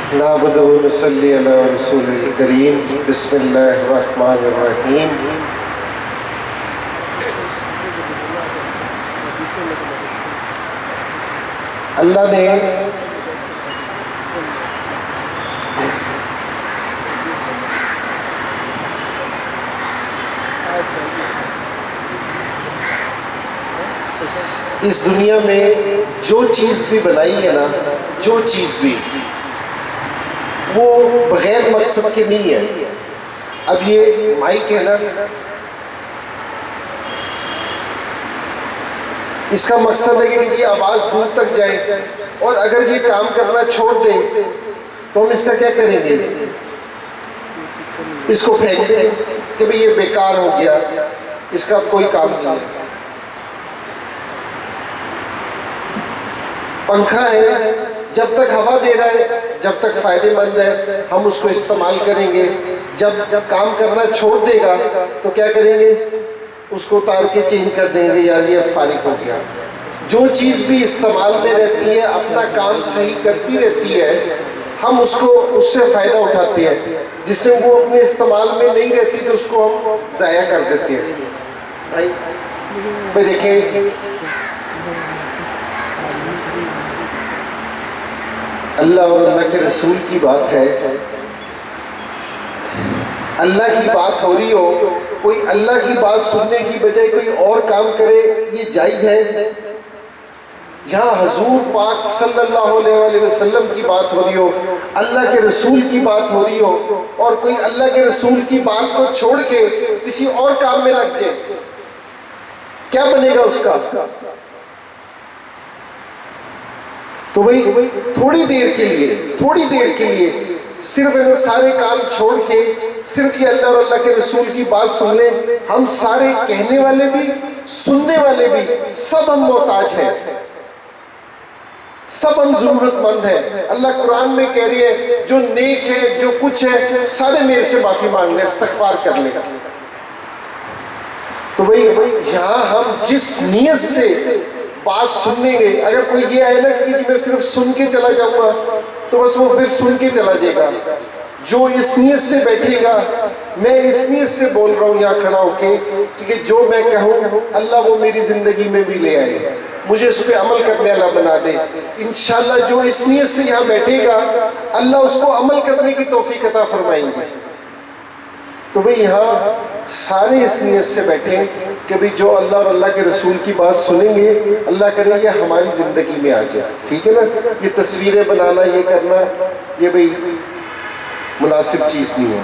नअबुदु व नसल्ली अला रसूलिल करीम। बिस्मिल्लाहिर रहमानिर रहीम। अल्लाह ने इस दुनिया में जो चीज़ भी बनाई है ना, जो चीज़ भी, वो बगैर मकसद के नहीं है। अब ये माइक है ना, इसका मकसद है कि ये आवाज़ दूर तक जाए, और अगर ये काम करना छोड़ दें तो हम इसका क्या करेंगे? इसको फेंक दें कि भाई ये बेकार हो गया, इसका अब कोई काम नहीं है। पंखा है, जब तक हवा दे रहा है, जब तक फायदेमंद है, हम उसको इस्तेमाल करेंगे। जब काम करना छोड़ देगा तो क्या करेंगे? उसको उतार के चेंज कर देंगे, यार ये फारिग हो गया। जो चीज़ भी इस्तेमाल में रहती है, अपना काम सही करती रहती है, हम उसको उससे फ़ायदा उठाते हैं। जिसमें वो अपने इस्तेमाल में नहीं रहती तो उसको हम ज़ाया कर देते हैं। भाई देखें, अल्लाह और अल्लाह के रसूल की बात है, अल्लाह की बात हो रही हो, कोई अल्लाह की बात सुनने की बजाय कोई और काम करे, ये जायज़ है? जहाँ हजूर पाक सल्लल्लाहु अलैहि वसल्लम की बात हो रही हो, अल्लाह के रसूल की बात हो रही हो, और कोई अल्लाह के रसूल की बात को छोड़ के किसी और काम में लग जाए, क्या बनेगा उसका? तो भाई थोड़ी देर के लिए सिर्फ इन सारे काम छोड़ के सिर्फ ये अल्लाह और अल्लाह के रसूल की बात सुन ले। हम सारे कहने वाले भी, सुनने वाले भी, सब हम मोहताज हैं, सब हम जरूरतमंद हैं। अल्लाह कुरान में कह रही है, जो नेक है, जो कुछ है, सारे मेरे से माफी मांग ले, इस्तगफार कर ले। तो भाई यहाँ हम जिस नियत से बात सुनने गए, अगर कोई ये आए ना कि मैं सिर्फ सुन के चला जाऊंगा, तो बस वो फिर सुन के चला जाएगा। जो इस नियत से बैठेगा, मैं इस नियत से बोल रहा हूँ यहाँ खड़ा होके कि जो मैं कहूँ अल्लाह वो मेरी जिंदगी में भी ले आए, मुझे उस पर अमल करने वाला बना दे। इंशाल्लाह जो इस नियत से यहाँ बैठेगा, अल्लाह उसको अमल करने की तौफीक अता फरमाएंगे। तो भाई यहाँ सारे इस नियत से बैठे कि भाई जो अल्लाह और अल्लाह के रसूल की बात सुनेंगे, अल्लाह करे ये हमारी ज़िंदगी में आ जाए। ठीक है ना? ये तस्वीरें बनाना, ये करना, ये भाई मुनासिब चीज़ नहीं है।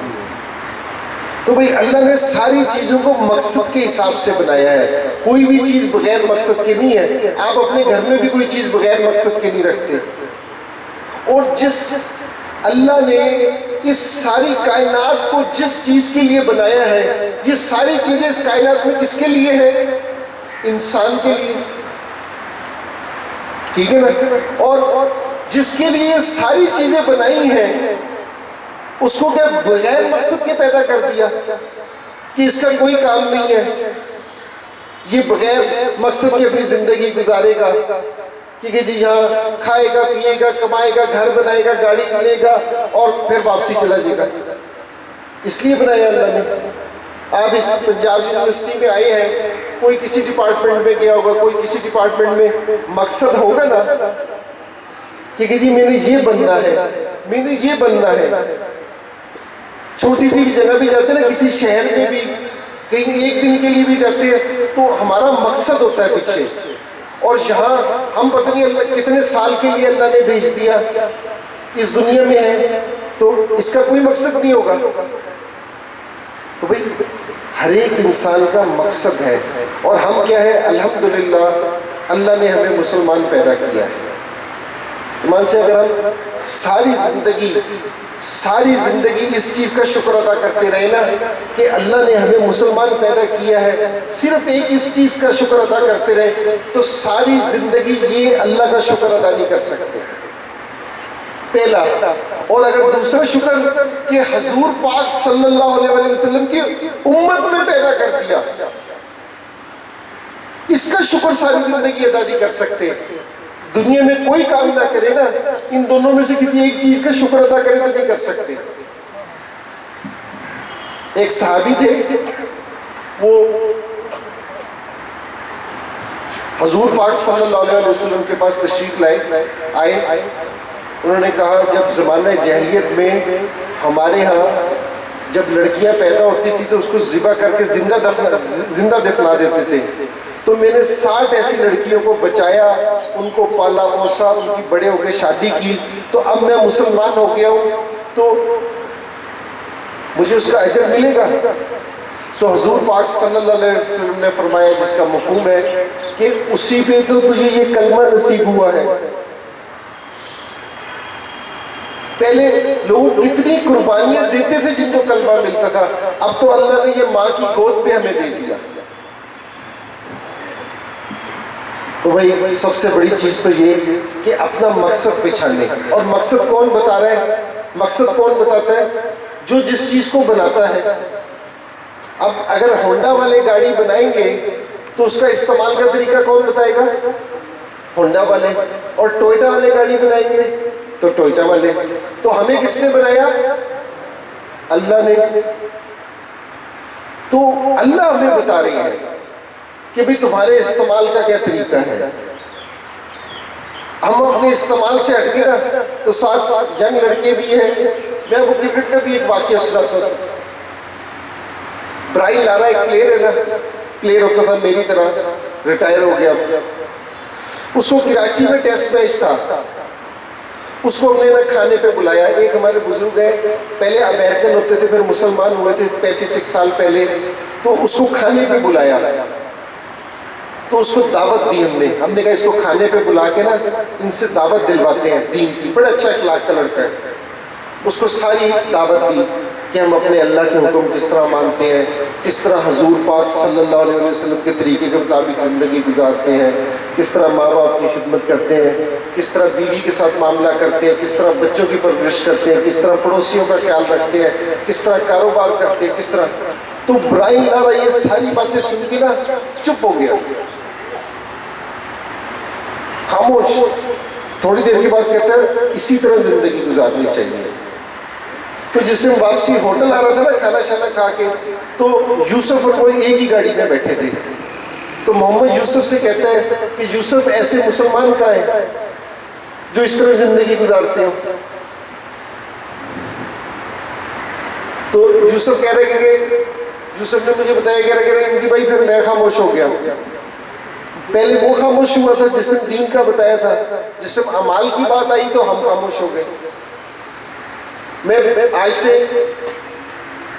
तो भाई अल्लाह ने सारी चीज़ों को मकसद के हिसाब से बनाया है। कोई भी चीज़ बगैर मकसद के नहीं है। आप अपने घर में भी कोई चीज़ बगैर मकसद के नहीं रखते। और जिस अल्लाह ने इस सारी कायनात को जिस चीज़ के लिए बनाया है, ये सारी चीज़ें इस कायनात में किसके लिए है? इंसान के लिए। ठीक है ना? और जिसके लिए ये सारी चीज़ें बनाई हैं, उसको क्या बगैर मकसद के पैदा कर दिया कि इसका कोई काम नहीं है, ये बगैर मकसद की अपनी ज़िंदगी गुजारेगा कि जी यहाँ खाएगा, पिएगा, कमाएगा, घर बनाएगा, गाड़ी मिलेगा और फिर वापसी चला जाएगा। इसलिए बनाया अल्लाह ने। आप इस पंजाब यूनिवर्सिटी में आए हैं, कोई किसी डिपार्टमेंट में गया होगा, कोई किसी डिपार्टमेंट में, मकसद होगा ना कि जी मैंने ये बनना है, मैंने ये बनना है। छोटी सी भी जगह भी जाते हैं ना, किसी शहर में भी कहीं एक दिन के लिए भी जाते हैं, तो हमारा मकसद होता है पीछे। और यहाँ हम पता नहीं अल्लाह कितने साल के लिए अल्लाह ने भेज दिया, इस दुनिया में है, तो इसका कोई मकसद नहीं होगा। तो भाई हर एक इंसान का मकसद है। और हम क्या है, अल्हम्दुलिल्लाह अल्लाह ने हमें मुसलमान पैदा किया है। ईमान से अगर हम सारी जिंदगी इस चीज़ का शुक्र अदा करते रहे ना कि अल्लाह ने हमें मुसलमान पैदा किया है, सिर्फ एक इस चीज़ का शुक्र अदा करते रहे, तो सारी जिंदगी ये अल्लाह का शुक्र अदा नहीं कर सकते। पहला। और अगर दूसरा शुक्र कि हजूर पाक सल्लल्लाहु अलैहि वसल्लम की उम्मत में पैदा कर दिया, इसका शुक्र सारी जिंदगी अदा नहीं कर सकते। दुनिया में कोई काम ना करे ना, इन दोनों में से किसी एक चीज का शुक्र अदा करे तो नहीं कर सकते। एक सहाबी थे, वो हजूर पाक सल्लल्लाहु अलैहि वसल्लम के पास तशरीफ आए। उन्होंने कहा, जब ज़माना जहलियत में हमारे यहाँ जब लड़कियां पैदा होती थी तो उसको ज़िबा करके जिंदा दफना देते थे। तो मैंने 60 ऐसी लड़कियों को बचाया, उनको पाला पोसा, उनकी बड़े होकर शादी की। तो अब मैं मुसलमान हो गया हूँ, तो मुझे उसका अजर मिलेगा। तो हुजूर पाक सल्लल्लाहु अलैहि वसल्लम ने फरमाया, जिसका मफ़हूम है कि उसी पे तो तुझे ये कलमा नसीब हुआ है। पहले लोग कितनी कुर्बानियां देते थे जिनको कलमा मिलता था, अब तो अल्लाह ने ये माँ की गोद पे हमें दे दिया। तो भाई सबसे बड़ी चीज तो ये कि अपना मकसद पहचानने। और मकसद कौन बता रहा है? मकसद कौन बताता है? जो जिस चीज को बनाता है। अब अगर होंडा वाले गाड़ी बनाएंगे तो उसका इस्तेमाल का तरीका कौन बताएगा? होंडा वाले। और टोयोटा वाले गाड़ी बनाएंगे तो टोयोटा वाले। तो हमें किसने बनाया? अल्लाह ने। तो अल्लाह हमें बता रही है कि भाई तुम्हारे इस्तेमाल का क्या तरीका है। हम अपने इस्तेमाल से हट गए ना, तो साथ साथ यंग लड़के भी हैं। मैं वो क्रिकेट का भी एक वाकया सुनाता हूँ। ब्राइन लारा एक प्लेयर है ना, प्लेयर होता था मेरी तरह, रिटायर हो गया। उसको कराची में टेस्ट मैच था, उसको हमने ना खाने पे बुलाया। एक हमारे बुजुर्ग है, पहले अमेरिकन होते थे, फिर मुसलमान हुए थे 35 साल पहले, तो उसको खाने पे बुलाया। तो उसको दावत दी हमने कहा इसको खाने पे बुला के ना इनसे दावत दिलवाते हैं दीन की। बड़ा अच्छा अखलाक का लड़का है। उसको सारी दावत दी कि हम अपने अल्लाह के हुक्म किस तरह मानते हैं, किस तरह हजूर पाक सल्लल्लाहु अलैहि वसल्लम के तरीके के मुताबिक ज़िंदगी गुजारते हैं, किस तरह माँ बाप की खिदमत करते हैं, किस तरह बीवी के साथ मामला करते हैं, किस तरह बच्चों की परवरिश करते हैं, किस तरह पड़ोसियों का ख्याल रखते हैं, किस तरह कारोबार करते हैं, किस तरह। तो ब्राइन लारा ये सारी बातें सुन के ना चुप हो गया, खामोश। थोड़ी देर के बाद कहता है इसी तरह जिंदगी गुजारनी चाहिए। तो जिससे वापसी होटल आ रहा था ना खाना शाना खा के, तो यूसुफ और वो एक ही गाड़ी में बैठे थे। तो मोहम्मद यूसुफ से कहता है कि यूसुफ ऐसे मुसलमान कहाँ हैं जो इस तरह जिंदगी गुजारते हो। तो यूसुफ कह रहे कि यूसुफ ने मुझे बताया, कह रहे जी भाई फिर मैं खामोश हो गया। पहले वो खामोश हुआ था जिसने दीन का बताया था, जिससे अमाल की बात आई तो हम खामोश हो गए। मैं आज से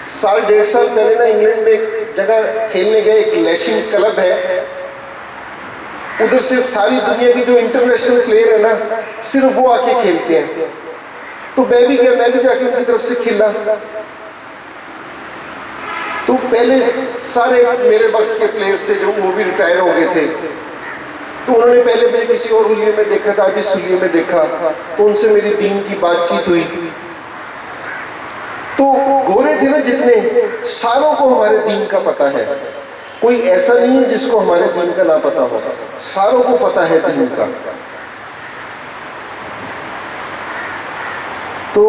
1.5 साल पहले ना इंग्लैंड में एक जगह खेलने गए, एक लैशिंग क्लब है, उधर से सारी दुनिया के जो इंटरनेशनल प्लेयर है ना सिर्फ वो आके खेलते हैं। तो मैं भी गया, मैं भी जाके उनकी तरफ से खेला। तो पहले सारे मेरे वक्त के प्लेयर से जो वो भी रिटायर हो गए थे, तो उन्होंने पहले मैं किसी और हुलिये में देखा था, अभी इस हुलिये में देखा, तो उनसे मेरी दीन की बातचीत हुई। तो गोरे थे ना जितने, सारों को हमारे दीन का पता है। कोई ऐसा नहीं है जिसको हमारे दीन का ना पता हो, सारों को पता है दीन का। तो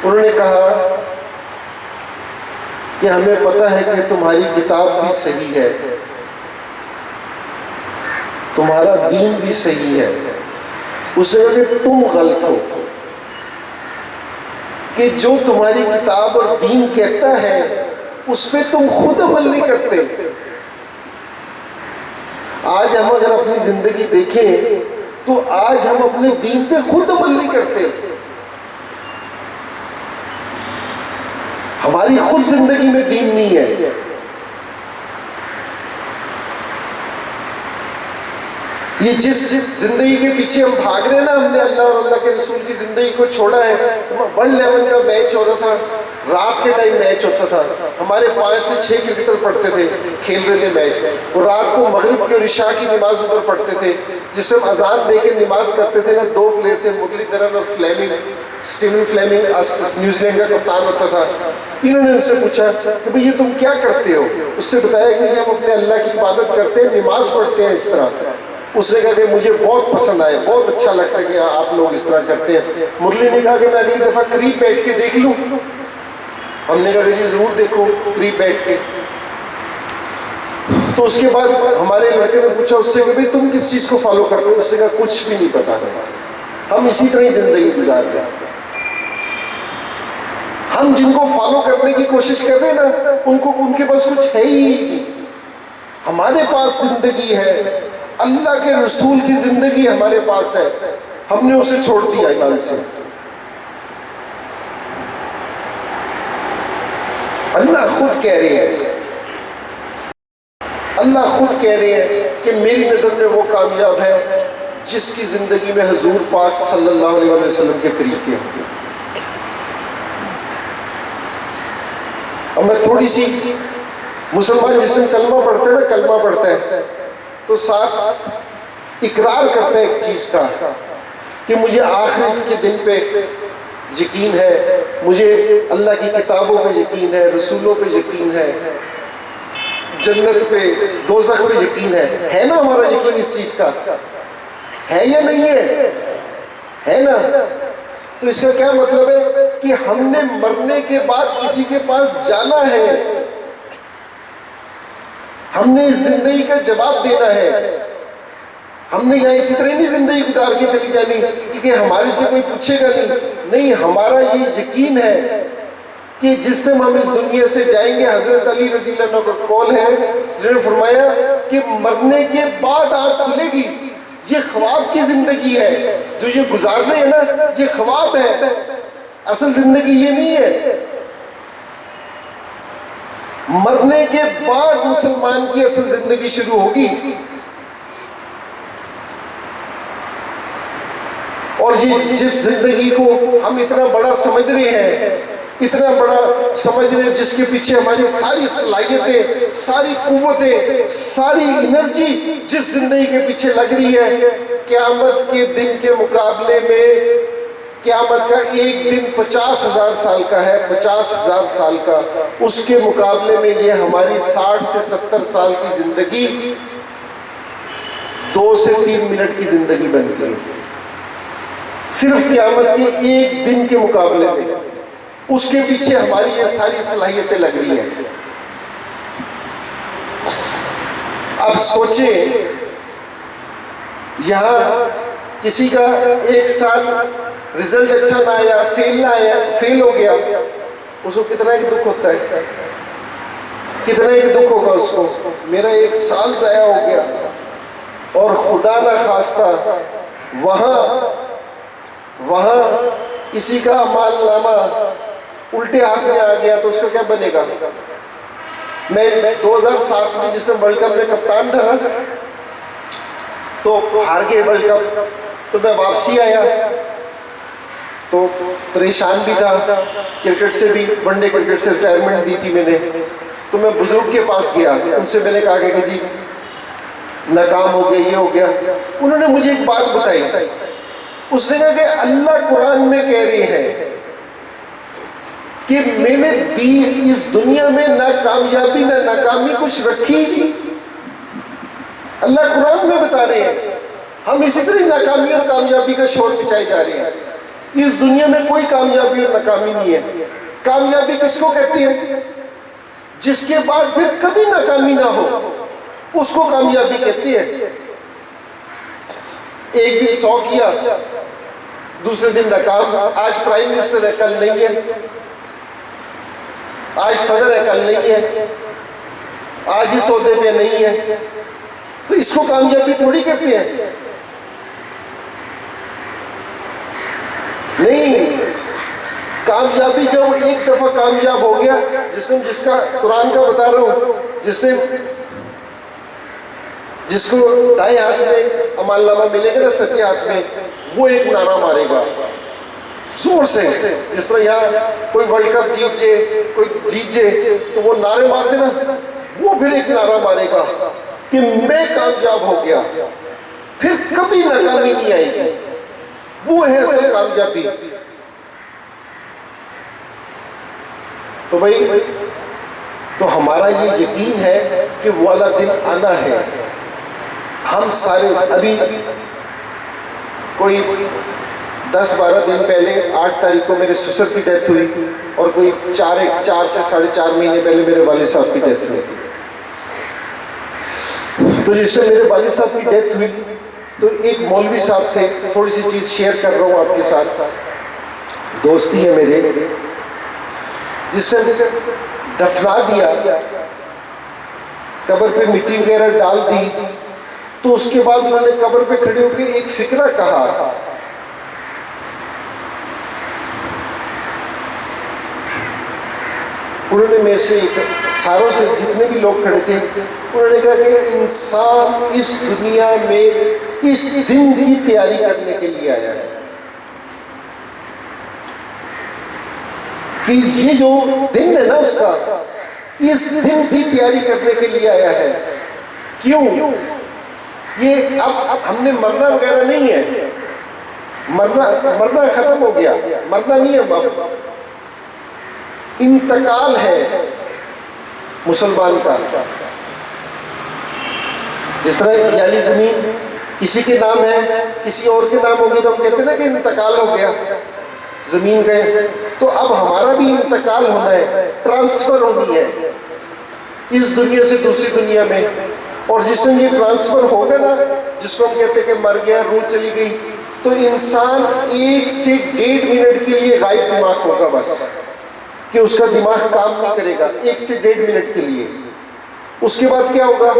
उन्होंने कहा कि हमें पता है कि तुम्हारी किताब भी सही है, तुम्हारा दीन भी सही है, उससे कि तुम गलत हो कि जो तुम्हारी किताब और दीन कहता है उस पे तुम खुद अमल नहीं करते। आज हम अगर अपनी जिंदगी देखें तो आज हम अपने दीन पे खुद अमल नहीं करते। हमारी खुद जिंदगी में दीन नहीं है। ये जिस जिंदगी के पीछे हम भाग रहे हैं ना, हमने अल्लाह और अल्लाह के रसूल की जिंदगी को छोड़ा है। वर्ल्ड लेवल का मैच हो रहा था, रात के टाइम मैच होता था, हमारे 5 से 6 क्रिकेटर पढ़ते थे, खेल रहे थे मैच। और रात को मगरिब की और इशा की नमाज उधर पढ़ते थे, जिस टाइम अजान देकर नमाज करते थे ना, 2 प्लेयर थे, मुरलीधरन और फ्लेमिंग, स्टीवन फ्लेमिंग न्यूजीलैंड का कप्तान होता था। इन्होंने उनसे पूछा कि भाई ये तुम क्या करते हो? उससे बताया कि हम अपने अल्लाह की इबादत करते हैं, नमाज पढ़ते हैं इस तरह। उसने कहा कि मुझे बहुत पसंद आया, बहुत अच्छा लगता है कि आप लोग इस तरह करते हैं। मुरली ने कहा कि मैं अगली दफा करीब बैठ के देख लूं। हमने कहा कि जी जरूर देखो करीब बैठ के। तो उसके बाद हमारे लड़के ने पूछा उससे कि भाई तुम किस चीज को फॉलो करते हो? उससे कहा कुछ भी नहीं पता, हम इसी तरह ही जिंदगी गुजार रहे हैं। हम जिनको फॉलो करने की कोशिश कर रहे हैं ना, उनको उनके पास कुछ है ही नहीं। हमारे पास जिंदगी है, अल्लाह के रसूल की जिंदगी हमारे पास है, हमने उसे छोड़ दिया ईमान से। अल्लाह खुद कह रहे हैं, अल्लाह खुद कह रहे हैं कि मेरी नजर में वो कामयाब है जिसकी जिंदगी में हुजूर पाक सल्लल्लाहु अलैहि वसल्लम के तरीके होंगे। अब मैं थोड़ी सी, मुसलमान जिसमें कलमा पढ़ते हैं ना, कलमा पढ़ता है तो साथ इकरार करता है एक चीज का कि मुझे आखिरत के दिन पे यकीन है, मुझे अल्लाह की किताबों पे यकीन है, रसूलों पे यकीन है, जन्नत पे, दोज़ख पे यकीन है ना? हमारा यकीन इस चीज का है या नहीं है ना? तो इसका क्या मतलब है कि हमने मरने के बाद किसी के पास जाना है, हमने इस जिंदगी का जवाब देना है। हमने यहाँ इसी तरह नहीं जिंदगी गुजार के चली जानी क्योंकि हमारे से कोई पूछेगा नहीं। हमारा ये यकीन है कि जिस टाइम हम इस दुनिया से जाएंगे, हजरत अली रज़ी अल्लाह का कौल है जिन्होंने फरमाया कि मरने के बाद आंख खुलेगी। ये ख्वाब की जिंदगी है जो ये गुजार रहे हैं ना, ये ख्वाब है, असल जिंदगी ये नहीं है। मरने के बाद मुसलमान की असल जिंदगी शुरू होगी। और ये जिस जिंदगी को हम इतना बड़ा समझ रहे हैं, इतना बड़ा समझ रहे हैं, जिसके पीछे हमारी सारी सलाहियतें, सारी कुव्वतें, सारी एनर्जी जिस जिंदगी के पीछे लग रही है, क़यामत के दिन के मुकाबले में क़यामत का एक दिन 50,000 साल का है, 50,000 साल का। उसके मुकाबले में ये हमारी 60 से 70 साल की जिंदगी 2 से 3 मिनट की जिंदगी बनती है, सिर्फ क़यामत के एक दिन के मुकाबले में। उसके पीछे हमारी ये सारी सलाहियतें लग रही हैं। अब सोचें, यहां किसी का एक साल रिजल्ट अच्छा ना आया, फेल हो गया, उसको कितना एक दुख होता है, कितना एक दुख होगा उसको। मेरा 1 साल जाया हो गया और खुदा ना खास्ता वहां किसी का मालनामा उल्टे हाथ में आ गया तो उसका क्या बनेगा? मैं 2007 में जिस टाइम वर्ल्ड कप में कप्तान था ना, तो हार गए वर्ल्ड कप, तो मैं वापसी आया तो परेशान भी था, क्रिकेट से भी, वनडे क्रिकेट से रिटायरमेंट दी थी मैंने। तो मैं बुजुर्ग के पास गया, उनसे मैंने कहा कि जी नाकाम हो गया, ये हो गया। उन्होंने मुझे एक बात बताई, उसने कहा कि अल्लाह कुरान में कह रही है कि मैंने दी इस दुनिया में ना कामयाबी ना नाकामी कुछ रखी नहीं। अल्लाह कुरान में बता रहे हैं, हम इसी तरह नाकामी और कामयाबी का शोर मचाए जा रहे हैं। इस दुनिया में कोई कामयाबी और नाकामी नहीं है। कामयाबी किसको कहती है? जिसके बाद फिर कभी नाकामी ना हो, उसको कामयाबी कहती है। एक दिन 100 किया, दूसरे दिन नाकाम। आज प्राइम मिनिस्टर है, कल नहीं है। आज सदर है, कल नहीं है। आज इस ओहदे पे नहीं है, तो इसको कामयाबी थोड़ी कहते हैं। नहीं, कामयाबी जब एक दफा कामयाब हो गया, जिसका कुरान का बता रहा हूं, जिसको दाएं हाथ में अमालनामा मिलेगा ना, सच्चे हाथ में, वो एक नारा मारेगा जोर से, जिस तरह यहाँ कोई वर्ल्ड कप जीत जे, कोई जीत जे तो वो नारे मार देना, वो फिर एक नारा मारेगा कि मैं कामयाब हो गया, फिर कभी नाकामी नहीं आएगी। वो है असल कामयाबी। तो भाई, तो हमारा ये यकीन है कि वो वाला दिन आना है। हम सारे अभी कोई 10-12 दिन पहले 8 तारीख को मेरे ससुर की डेथ हुई और कोई 4 से 4.5 महीने पहले मेरे वालिद साहब की डेथ हुई थी। तो जिससे मेरे वालिद साहब की डेथ हुई तो एक मौलवी साहब थे, थोड़ी सी चीज़ शेयर कर रहा हूँ आपके साथ, दोस्ती है मेरे, जिससे दफना दिया, कब्र पे मिट्टी वगैरह डाल दी, तो उसके बाद उन्होंने कब्र पे खड़े होकर एक फिक्रा कहा। उन्होंने मेरे से, सारों से जितने भी लोग खड़े थे, उन्होंने कहा कि इंसान इस दुनिया में इस दिन की तैयारी करने के लिए आया है, कि ये जो दिन है ना उसका, इस दिन की तैयारी करने के लिए आया है। क्यों? ये अब हमने मरना वगैरह नहीं है, मरना खत्म हो गया, मरना नहीं है, अब इंतकाल है मुसलमान का। जिस तरह याली जमीन किसी के नाम है, किसी और के नाम होगी तो हम कहते हैं ना कि इंतकाल हो गया जमीन का। तो अब हमारा भी इंतकाल होना है, ट्रांसफर होनी है इस दुनिया से दूसरी दुनिया में। और जिसमें ये ट्रांसफर होगा ना, जिसको हम कहते हैं कि मर गया, रूह चली गई, तो इंसान 1 से 1.5 मिनट के लिए गायब दिमाग होगा, बस कि उसका दिमाग काम नहीं करेगा 1 से 1.5 मिनट के लिए। उसके बाद क्या होगा?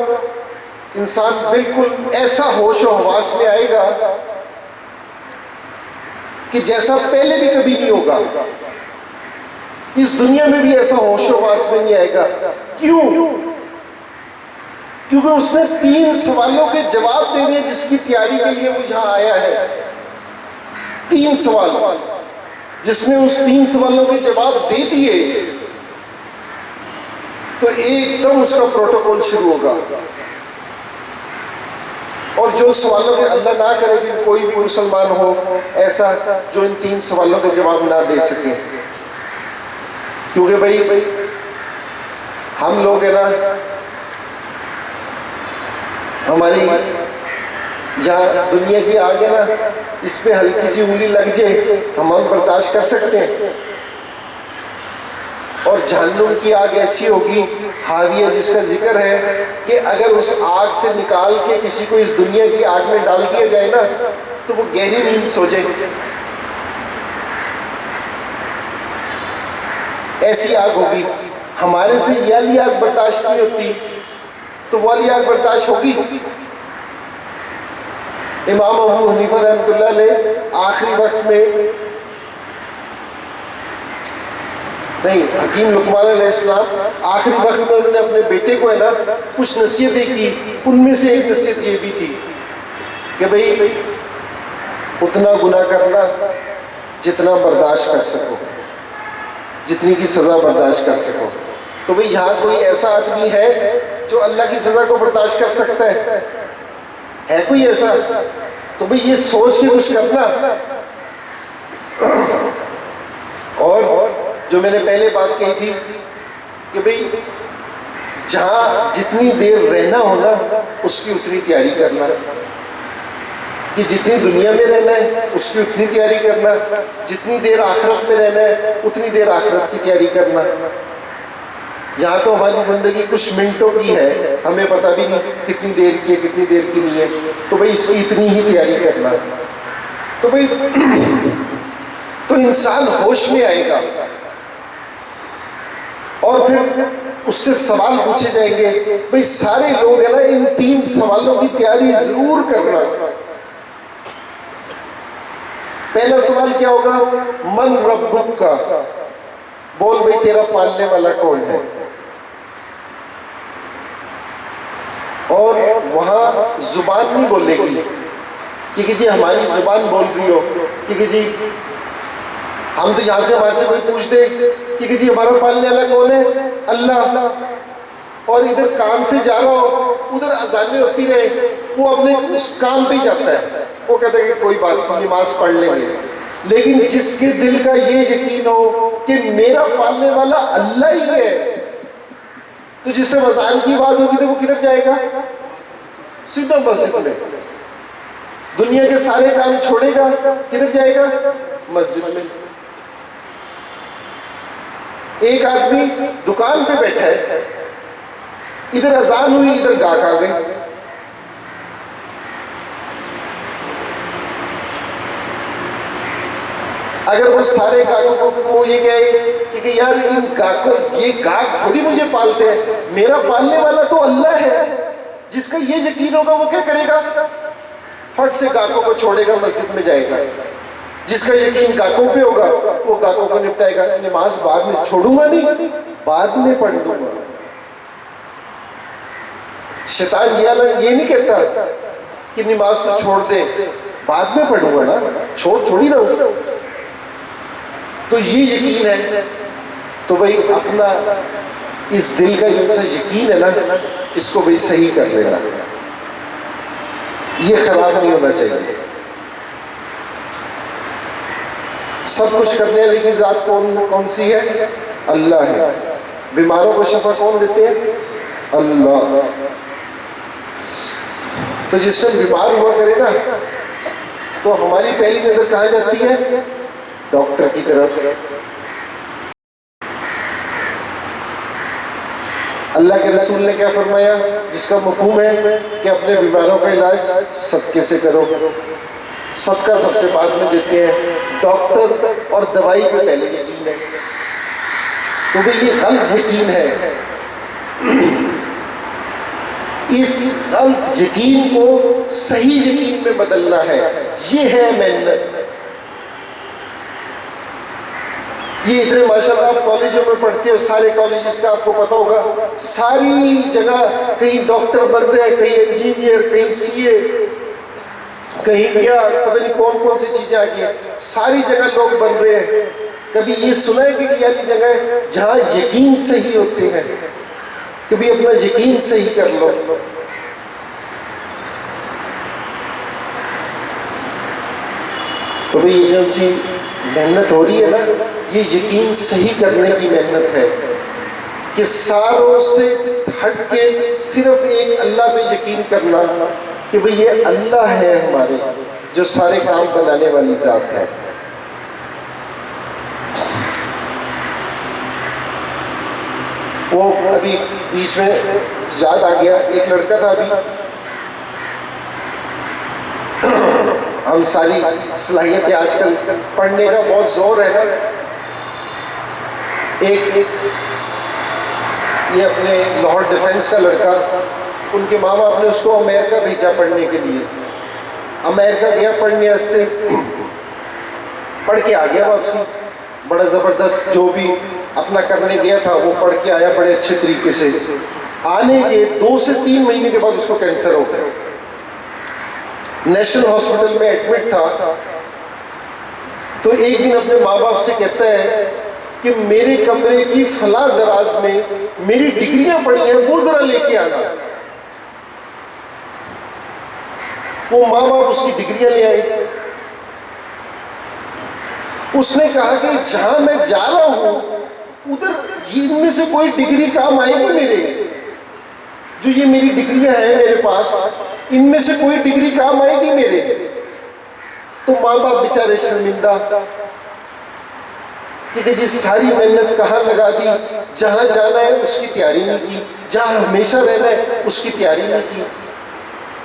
इंसान बिल्कुल ऐसा होश और हवास में आएगा कि जैसा पहले भी कभी नहीं होगा, इस दुनिया में भी ऐसा होश और हवास में नहीं आएगा। क्यों? क्योंकि उसने 3 सवालों के जवाब देने जिसकी तैयारी के लिए वो यहां आया है। 3 सवाल, जिसने उस 3 सवालों के जवाब दे दिए तो एकदम उसका प्रोटोकॉल शुरू होगा। और जो सवालों के, अल्लाह ना करे कि कोई भी मुसलमान हो ऐसा जो इन 3 सवालों के जवाब ना दे सके, क्योंकि भाई हम लोग है ना, हमारी यहाँ दुनिया की आगे ना, इस पे हल्की सी उंगली लग जाए हम बर्दाश्त कर सकते हैं। और जहन्नुम की आग ऐसी होगी, हाविया जिसका जिक्र है कि अगर उस आग से निकाल के किसी को इस दुनिया की आग में डाल दिया जाए ना, तो वो गहरी नींद सो जाए। ऐसी आग होगी। हमारे से ये वाली आग बर्दाश्त नहीं होती, तो वो वाली आग बर्दाश्त होगी? इमाम अबू हनीफा रहमतुल्लाह अलैह आखिरी वक्त में, नहीं, हकीम लुकमान अलैहिस्सलाम आखिरी वक्त में उन्होंने अपने बेटे को है ना कुछ नसीहतें की। उनमें से एक नसीहत ये भी थी कि भाई उतना गुनाह करना जितना बर्दाश्त कर सको, जितनी की सज़ा बर्दाश्त कर सको। तो भाई यहाँ कोई ऐसा आदमी है जो अल्लाह की सज़ा को बर्दाश्त कर सकता है कोई ऐसा? तो भाई ये सोच के कुछ करना। और जो मैंने पहले बात कही थी कि भाई जहाँ जितनी देर रहना हो ना, उसकी उतनी तैयारी करना, कि जितनी दुनिया में रहना है उसकी उतनी तैयारी करना, जितनी देर आखिरत में रहना है उतनी देर आखिरत की तैयारी करना। यहाँ तो हमारी ज़िंदगी कुछ मिनटों की है, हमें पता भी नहीं कितनी देर की है कितनी देर की नहीं है, तो भाई इसकी इतनी ही तैयारी करना। तो भाई तो इंसान होश में आएगा और फिर उससे सवाल पूछे जाएंगे। भाई सारे लोग है ना इन 3 सवालों की तैयारी जरूर करना। पहला सवाल क्या होगा? मन रब्बुक का, बोल भाई तेरा पालने वाला कौन है। और वहां जुबान नहीं बोलेगी, क्योंकि जी हमारी जुबान बोल रही हो, क्योंकि जी हम तो यहाँ से हमारे से कोई पूछ दे कि जी हमारा पालने वाला कौन है, अल्लाह, और इधर काम से जा रहा हो, उधर अजानें होती रहे, वो अपने उस काम पे ही जाता है, वो कहता है कि कोई बात नहीं, नमाज पढ़ लेंगे। लेकिन जिसके दिल का ये यकीन हो कि मेरा पालने वाला अल्लाह ही है, तो जिस टाइम अजान की आवाज होगी तो वो किधर जाएगा? सीधा मस्जिद में। दुनिया के सारे काम छोड़ेगा, किधर जाएगा? मस्जिद में। एक आदमी दुकान पे बैठा है, इधर अजान हुई, इधर गाहक आ गए, अगर वो सारे गाहकों को वो ये कहे कि यार इन गाहकों, ये गाहक थोड़ी मुझे पालते हैं, मेरा पालने वाला तो अल्लाह है, जिसका ये यकीन होगा वो क्या करेगा? फट से गाहकों को छोड़ेगा, मस्जिद में जाएगा। जिसका यकीन गाहकों पे होगा वो गाहकों को निपटाएगा, नमाज बाद में छोड़ूंगा नहीं, बाद में पढ़ लूंगा। शैतान ये नहीं कहता कि नमाज तो छोड़ दे, बाद में पढ़ूंगा ना, छोड़ी रहूंगा। तो ये यकीन है, तो भाई अपना इस दिल का जो सा यकीन है ना, इसको भाई सही कर लेना, ये खराब नहीं होना चाहिए। सब कुछ करने वाली की जात कौन सी है? अल्लाह है। बीमारों को शफा कौन देते हैं? अल्लाह। तो जिस टाइम बीमार हुआ करे ना, तो हमारी पहली नजर कहाँ जाती है? डॉक्टर की तरफ। अल्लाह के रसूल ने क्या फरमाया, जिसका मफहूम है कि अपने बीमारों का इलाज सदके से करो, सदका सबसे बाद में देते हैं, डॉक्टर और दवाई पे पहले यकीन है। तो भाई ये गलत यकीन है, इस गलत यकीन को सही यकीन में बदलना है, ये है मेहनत। ये इतने माशाल्लाह आप कॉलेजों में पढ़ते हो, सारे कॉलेजेस का आपको पता होगा, सारी जगह कहीं डॉक्टर बन रहे हैं, कहीं इंजीनियर, कहीं सीए, कहीं क्या पता नहीं कौन कौन सी चीजें आ गई, सारी जगह लोग बन रहे हैं। कभी ये सुना है कि ये जगह जहां यकीन सही होते हैं, कभी अपना यकीन सही कर लो। तो भाई ये जो चीज मेहनत हो रही है ना, ये यकीन सही करने की मेहनत है कि सारों से हट के सिर्फ एक अल्लाह पे यकीन करना कि भाई ये अल्लाह है हमारे, जो सारे काम बनाने वाली जात है। वो अभी बीच में याद आ गया, एक लड़का था, अभी हम सारी सलाहियतें आजकल पढ़ने का बहुत जोर है ना, एक ये अपने लाहौर डिफेंस का लड़का, उनके माँ बाप ने उसको अमेरिका भेजा पढ़ने के लिए। अमेरिका गया पढ़ने वास्ते, पढ़ के आ गया वापसी, बड़ा ज़बरदस्त जो भी अपना करने गया था वो पढ़ के आया बड़े अच्छे तरीके से। आने के 2 से 3 महीने के बाद उसको कैंसर हो गया, नेशनल हॉस्पिटल में एडमिट था। तो एक दिन अपने माँ बाप से कहता है कि मेरे कमरे की फला दराज में मेरी डिग्रियां पड़ी हैं, वो जरा लेके आना। वो माँ बाप उसकी डिग्रियां ले आए। उसने कहा कि जहां मैं जा रहा हूं उधर इनमें से कोई डिग्री काम आएगी मेरे, जो ये मेरी डिग्रियां हैं मेरे पास, इनमें से कोई डिग्री काम आएगी मेरे। तो माँ बाप बेचारे शर्मिंदा, क्योंकि जी सारी मेहनत कहाँ लगा दी, जहां जाना है उसकी तैयारी नहीं की, जहां हमेशा रहना है उसकी तैयारी नहीं की,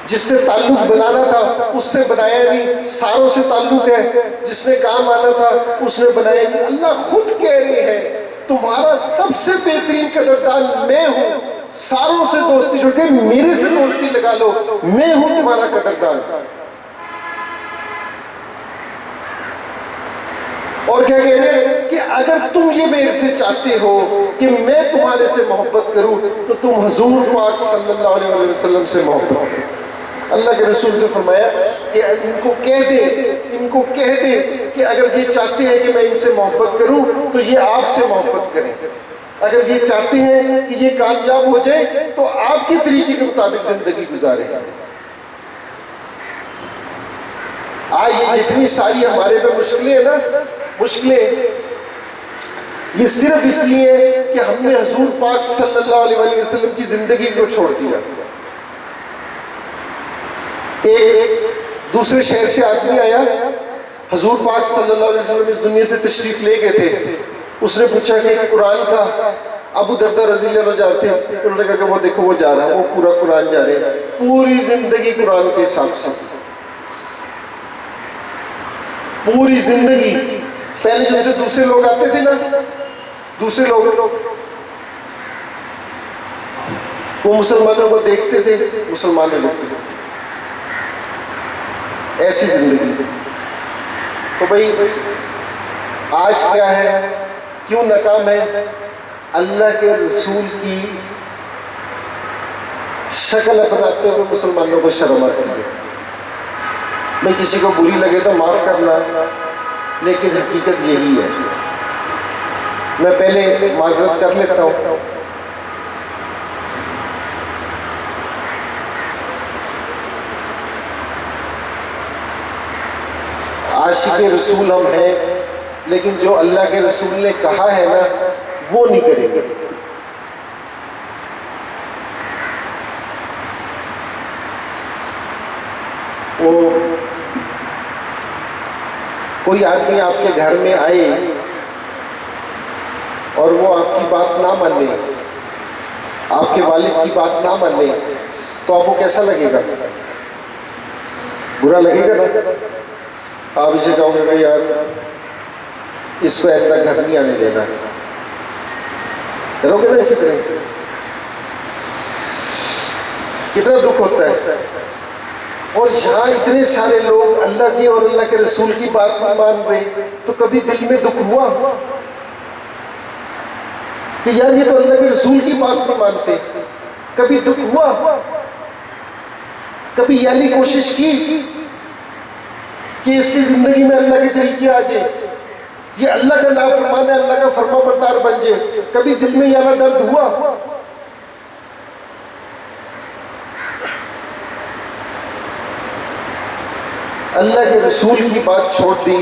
जिससे ताल्लुक बनाना था उससे बनाया नहीं, सारों से ताल्लुक है, जिसने काम आना था उसने बनाया नहीं। अल्लाह खुद कह रहे हैं तुम्हारा सबसे बेहतरीन कदरदान मैं हूं, सारों से दोस्ती छोड़ के मेरे से दोस्ती लगा लो, मैं हूं तुम्हारा कदरदान। और क्या कह रहे हैं कि अगर तुम ये मेरे से चाहते हो कि मैं तुम्हारे से मोहब्बत करूं तो तुम हुजूर पाक सल्लल्लाहु अलैहि वसल्लम से मोहब्बत करो। अल्लाह के रसूल से फरमाया कि इनको कह दे कि अगर ये चाहते हैं कि मैं इनसे मोहब्बत करूं तो ये आपसे मोहब्बत करें, अगर ये चाहते हैं कि ये कामयाब हो जाए तो आपके तरीके के मुताबिक जिंदगी गुजारें। आज ये जितनी सारी हमारे पे मुश्किलें हैं ना, मुश्किलें ये सिर्फ इसलिए कि हमने हुजूर पाक सल्लल्लाहु अलैहि वसल्लम की जिंदगी को छोड़ दिया। एक दूसरे शहर से आदमी आया, हुजूर पाक सल्लल्लाहु अलैहि वसल्लम इस दुनिया से तशरीफ ले गए थे। उसने पूछा कि कुरान का अबू दरदा रज़ी अल्लाह अन्हु जाते हैं? उन्होंने कहा कि वो देखो वो जा रहा है, वो पूरा कुरान जा रहे हैं, पूरी जिंदगी कुरान के हिसाब से, पूरी जिंदगी। पहले जैसे दूसरे लोग आते थे ना, दूसरे लोग वो मुसलमानों को देखते थे, मुसलमान लगते थे, ऐसी जिंदगी। तो भाई आज क्या है, क्यों नाकाम है? अल्लाह के रसूल की शक्ल अपनाते हुए मुसलमानों को शर्म आती है। मैं किसी को बुरी लगे तो माफ करना, लेकिन हकीकत यही है। मैं पहले माजरत कर लेता हूँ। आशिक़े रसूल हम हैं, लेकिन जो अल्लाह के रसूल ने कहा है ना वो नहीं करेंगे। वो कोई आदमी आपके घर में आए और वो आपकी बात ना माने, आपके वालिद की बात ना माने, तो आपको कैसा लगेगा? बुरा लगेगा ना? आप इसे कहोगे यार इसको ऐसा घर नहीं आने देना, करोगे ना इसी तरह? कितना दुख होता है। और यहाँ इतने सारे लोग अल्लाह की और अल्लाह के रसूल की बात नहीं मान रहे, तो कभी दिल में दुख हुआ कि यार ये तो अल्लाह के रसूल की बात नहीं मानते? कभी दुख हुआ? कभी यानी कोशिश की कि इसकी जिंदगी में अल्लाह के दिल की आ जाए, ये अल्लाह का नाफरमान है, अल्लाह का फरमाबरदार बन जाए? कभी दिल में याना दर्द हुआ? अल्लाह के रसूल की बात छोड़ दी।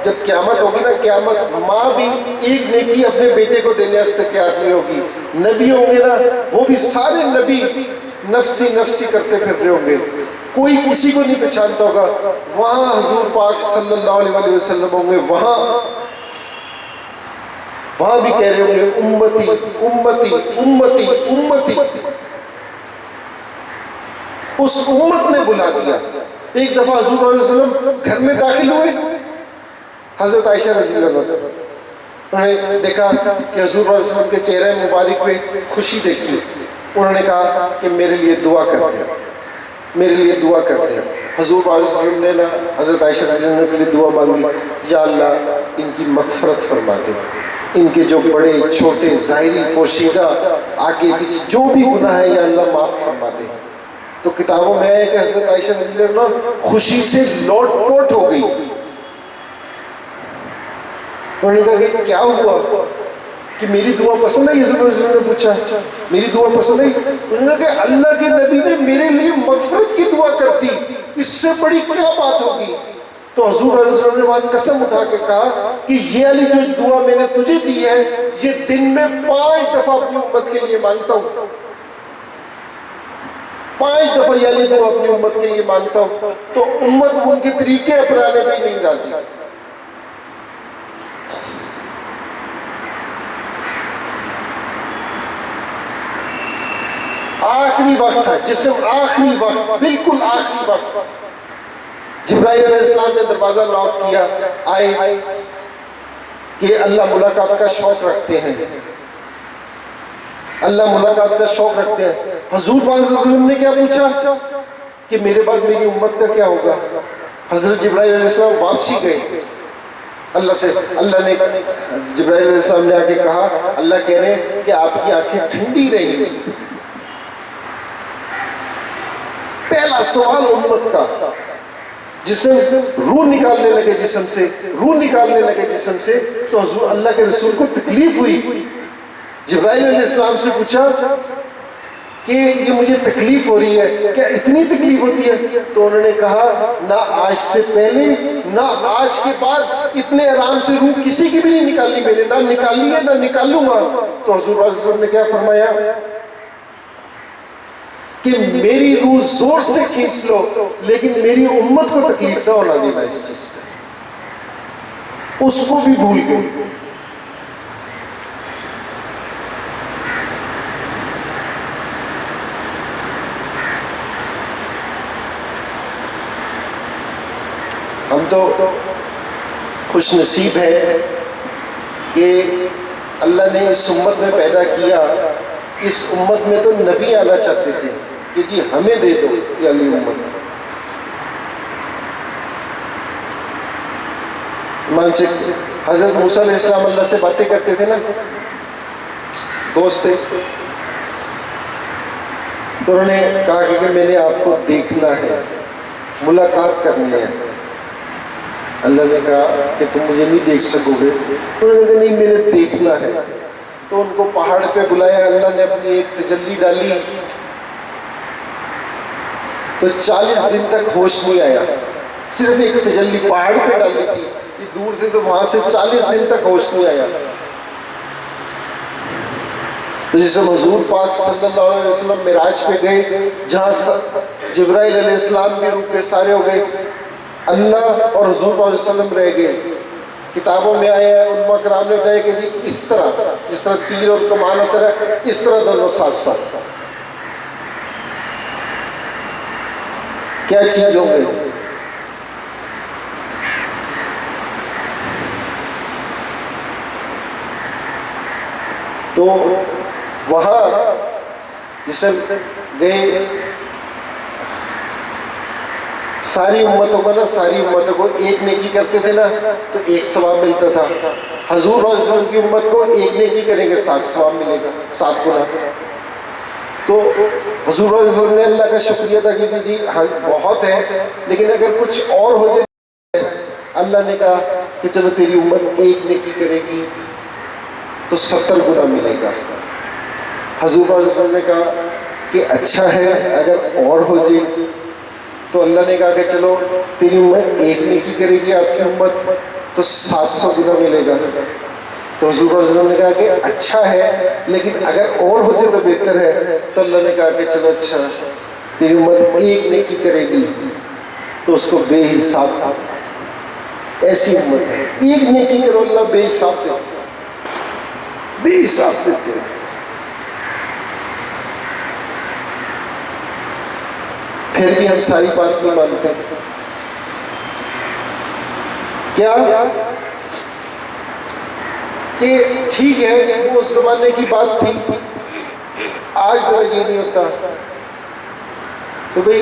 जब क़यामत होगी ना, क़यामत माँ भी एक नेकी अपने बेटे को देने वास्ते तैयार नहीं होगी। नबी होंगे ना, वो भी सारे नबी नफ्सी नफ्सी करते फिर रहे होंगे, कोई किसी को नहीं पहचानता होगा। वहां हुजूर पाक सल्लल्लाहु अलैहि वसल्लम होंगे, वहां भी कह रहे होंगे उम्मती उम्मती उम्मती उम्मती। उस उम्मत ने बुला दिया। एक दफा हुजूर सल्लल्लाहु घर में दाखिल हुए, हजरत आयशा रज़ी अल्लाह अन्हा, उन्होंने देखा कि हुजूर सल्लल्लाहु के चेहरे मुबारक पे खुशी देखी। उन्होंने कहा कि मेरे लिए दुआ करते हैं, मेरे लिए दुआ करते हैं। हुजूर सल्लल्लाहु ने ना हजरत आयशा रज़ी अल्लाह अन्हा के लिए दुआ मांगी, या अल्लाह इनकी मग़फ़िरत फरमा दे, इनके जो बड़े छोटे ज़ाहिरी पोशीदा आगे पीछे जो भी गुनाह है या अल्लाह माफ़ फरमा दे। तो किताबों में है कि हजरत आयशा रज़ी अल्लाह अन्हा खुशी से लोटपोट हो गई। उन्होंने कहा कि क्या हुआ, कि मेरी दुआ पसंद आई? ने पूछा मेरी दुआ पसंद आई? उन्होंने कहा कि अल्लाह के नबी ने मेरे लिए मग़फ़िरत की दुआ कर दी, इससे बड़ी क्या बात होगी? तो हुजूर ने वहां कसम उठा के कहा कि ये वाली जो दुआ मैंने तुझे दी है, ये दिन में 5 दफा अपनी उम्मत के लिए मांगता हूँ, 5 दफा ये वाली दुआ अपनी उम्मत के लिए मांगता हूँ। तो उम्मत उनके तरीके अपनाने में नहीं राजी। आखिरी वक्त है, जिसमें आखिरी वक्त, बिल्कुल आखिरी वक्त, जिब्राइल अलैहिस्सलाम ने दरवाजा लॉक किया, आए कि अल्लाह मुलाकात का शौक रखते हैं, अल्लाह मुलाकात का शौक रखते हैं। हुजूर पाक सल्लल्लाहु अलैहि वसल्लम ने क्या पूछा कि मेरे बाद मेरी उम्मत का क्या होगा? हजरत जिब्राइल अलैहिस्सलाम वापसी गए अल्लाह से। अल्लाह ने जिब्राइल अलैहिस्सलाम ने आके कहा, अल्लाह कह रहे हैं कि आपकी आंखें ठंडी रहेंगी, पहला सवाल उम्मत का, जिसम रूह निकालने लगे जिस्म से, रूह निकालने लगे जिस्म से, तो हुजूर अल्लाह के रसूल को तकलीफ हुई। जिब्राइल अलैहिस्सलाम से पूछा कि ये मुझे तकलीफ हो रही है, क्या इतनी तकलीफ होती है? तो उन्होंने कहा, ना आज से पहले ना आज के बाद इतने आराम से रूह किसी की भी नहीं निकाली मैंने, ना निकाली है ना निकालूंगा। तो हुजूर अलैहिस्सलाम ने क्या फरमाया कि मेरी रूह जोर से खींच लो, लेकिन मेरी उम्मत को तकलीफ ना होना देना इस चीज पे। उसको भी भूल गए। हम तो खुश नसीब है कि अल्लाह ने इस उम्मत में पैदा किया। इस उम्मत में तो नबी आना चाहते थे कि जी हमें दे दो ये अली उम्मत। मानसिक हजरत मूसा अलैहिस्सलाम अल्लाह से बातें करते थे ना, दोस्त थे, तो उन्होंने कहा कि मैंने आपको देखना है, मुलाकात करनी है। अल्लाह ने कहा कि तुम मुझे नहीं देख सकोगे। उन्होंने कहा नहीं, मैंने देखना है। तो उनको पहाड़ पे बुलाया, अल्लाह ने अपनी एक तजल्ली डाली, तो 40 दिन तक होश नहीं आया। सिर्फ एक तजल्ली पहाड़ पे डाली थी, ये दूर थे, तो वहां से 40 दिन तक होश नहीं आया। तो जैसे हुजूर पाक सल्लल्लाहु अलैहि वसल्लम मिराज पे गए, जहाँ जिब्राइल अलैहिस्सलाम भी रुके सारे हो गए, अल्लाह और हुजूर पाक सल्लल्लाहु अलैहि वसल्लम रह गए। किताबों में आया है, उलमा कराम ने बताया कि इस तरह जिस तरह तीर और कमान होता है, इस तरह दोनों साथ साथ। क्या चीज हो गई? तो वहां जैसे गए, सारी उम्मतों को ना, सारी उम्मतों को एक नेकी करते थे ना तो एक सवाब मिलता था। हुजूर रसूल की उम्मत को एक नेकी करेंगे 7 सवाब मिलेगा, 7 गुना। तो हुजूर रसूल ने अल्लाह का शुक्रिया अदा किया कि जी हाँ बहुत है, लेकिन अगर कुछ और हो जाए। अल्लाह ने कहा कि चलो तेरी उम्मत एक नेकी करेगी तो 70 गुना मिलेगा। हुजूर रसूल ने कहा कि अच्छा है, अगर और हो जाएगी। तो अल्लाह ने कहा कि चलो तेरी उम्मत एक नेकी करेगी, आपकी उम्मत तो 700 गुना मिलेगा। तो हुजूर रसूल ने कहा कि अच्छा है, लेकिन अगर और हो जाए तो बेहतर है। तो अल्लाह ने कहा कि चलो अच्छा, तेरी उम्मत एक नेकी करेगी तो उसको बेहिसाब, ऐसी उम्मत है, एक नेकी करो अल्लाह बेहिसाब से, बेहिसाब से दे। फिर भी हम सारी बात नहीं मानते। क्या कि ठीक है वो उस जमाने की बात थी, आज जरा ये नहीं होता। तो भाई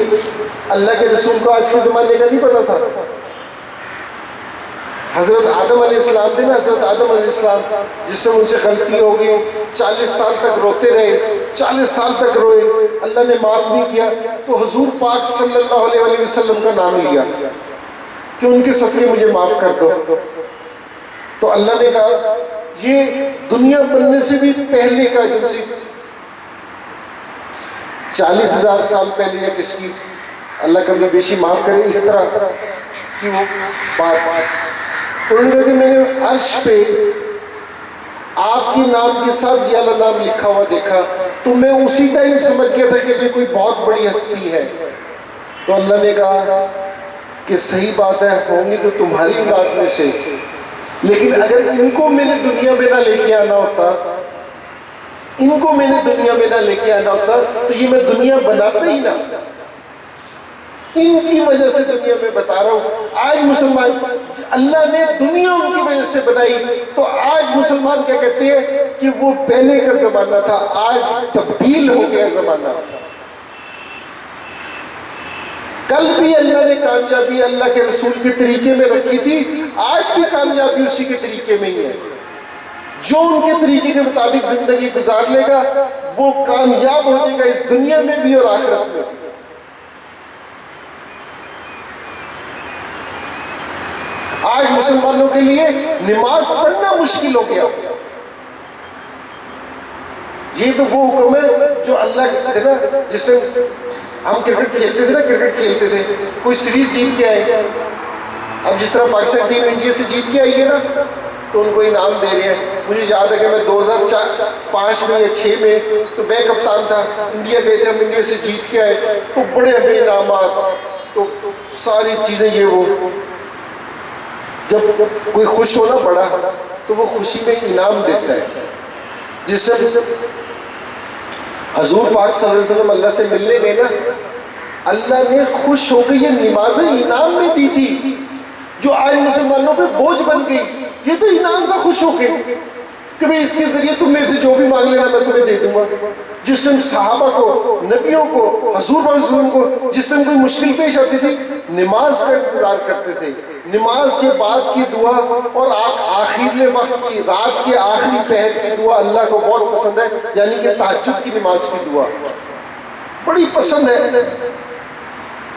अल्लाह के रसूल को आज के ज़माने का नहीं पता था। हज़रत आदम अलैहिस्सलाम थे ना, हज़रत आदम अलैहिस्सलाम जिससे उनसे गलती हो गई, 40 साल तक रोते रहे, 40 साल तक रोए, अल्लाह ने माफ़ नहीं किया। तो हुजूर पाक सल्लल्लाहु अलैहि वसल्लम का नाम लिया कि उनके सदक़े मुझे माफ़ कर दो। तो अल्लाह ने कहा ये दुनिया बनने से भी पहले का जिनसे 40,000 साल पहले या किसकी, अल्लाह कभी बेशी माफ़ करे, इस तरह कि वो बात। उन्होंने कहा कि मैंने अर्श पे आपके नाम के साथ जियाला नाम लिखा हुआ देखा, तो मैं उसी टाइम समझ गया था कि ये कोई बहुत बड़ी हस्ती है। तो अल्लाह ने कहा कि सही बात है, होंगी तो तुम्हारी औलाद में से, लेकिन अगर इनको मैंने दुनिया में ना लेके आना होता, इनको मैंने दुनिया में ना लेके आना होता, तो ये मैं दुनिया बनाता ही ना। इनकी वजह से दुनिया में बता रहा हूँ। आज मुसलमान, अल्लाह ने दुनिया उनकी वजह से बनाई, तो आज मुसलमान क्या कहते हैं कि वो पहले का जमाना था, आज तब्दील हो गया जमाना। कल भी अल्लाह ने कामयाबी अल्लाह के रसूल के तरीके में रखी थी, आज भी कामयाबी उसी के तरीके में ही है। जो उनके तरीके के मुताबिक जिंदगी गुजार लेगा वो कामयाब हो जाएगा, इस दुनिया में भी और आखिरत में भी। आज मुसलमानों के लिए नमाज पढ़ना मुश्किल हो गया। ये तो वो हुक्म है जो अल्लाह के ना, जिस टाइम हम क्रिकेट खेलते थे ना, क्रिकेट खेलते थे, कोई सीरीज जीत के आए, अब जिस तरह पाकिस्तान टीम इंडिया से जीत के आई है ना, तो उनको इनाम दे रहे हैं। मुझे याद है कि मैं 2005 में या 6 में तो मैं कप्तान था, इंडिया गए थे, हम इंडिया से जीत के आए, तो बड़े हमें इनाम, तो सारी चीज़ें ये वो। जब कोई खुश हो ना बड़ा, तो वो खुशी में इनाम देता है। जिससे हजूर पाक सल्लल्लाहु अलैहि वसल्लम अल्लाह से मिलने गए ना, अल्लाह ने खुश होकर ये नमाजें इनाम में दी थी जो आज मुसलमानों पे बोझ बन गई। ये तो इनाम था खुश होके कि भाई इसके जरिए तुम मेरे से जो भी मांग लेना मैं तुम्हें दे दूंगा। जिस टाइम सहाबा को, नबियों को, हजूर पाक सल्लल्लाहु अलैहि वसल्लम को जिस टाइम कोई मुश्किल पेश आती थी, नमाज का इंतजार करते थे। नमाज के बाद की दुआ और आखिर वक्त की, रात के आखिरी पहर की दुआ अल्लाह को बहुत पसंद है, यानी कि तहज्जुद की नमाज की दुआ बड़ी पसंद है।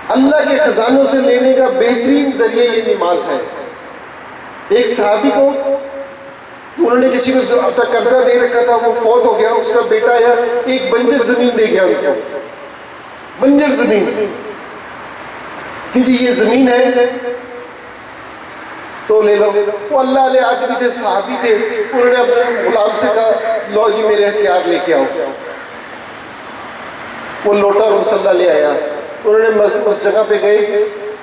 अल्लाह के खजानों से लेने का बेहतरीन जरिए ये नमाज है। एक सहाबी को उन्होंने किसी को अपना कर्जा दे रखा था, वो फौत हो गया, उसका बेटा आया, एक बंजर जमीन दे गया उनको, बंजर जमीन कि जी ये जमीन है तो ले लो। वो अल्लाह वाले आदमी थे, सहाबी थे, उन्होंने अपने गुलाम से कहा लो जी मेरे हथियार लेके आओ। वो लोटा और मुसल्ला ले आया। उन्होंने उस जगह पे गए,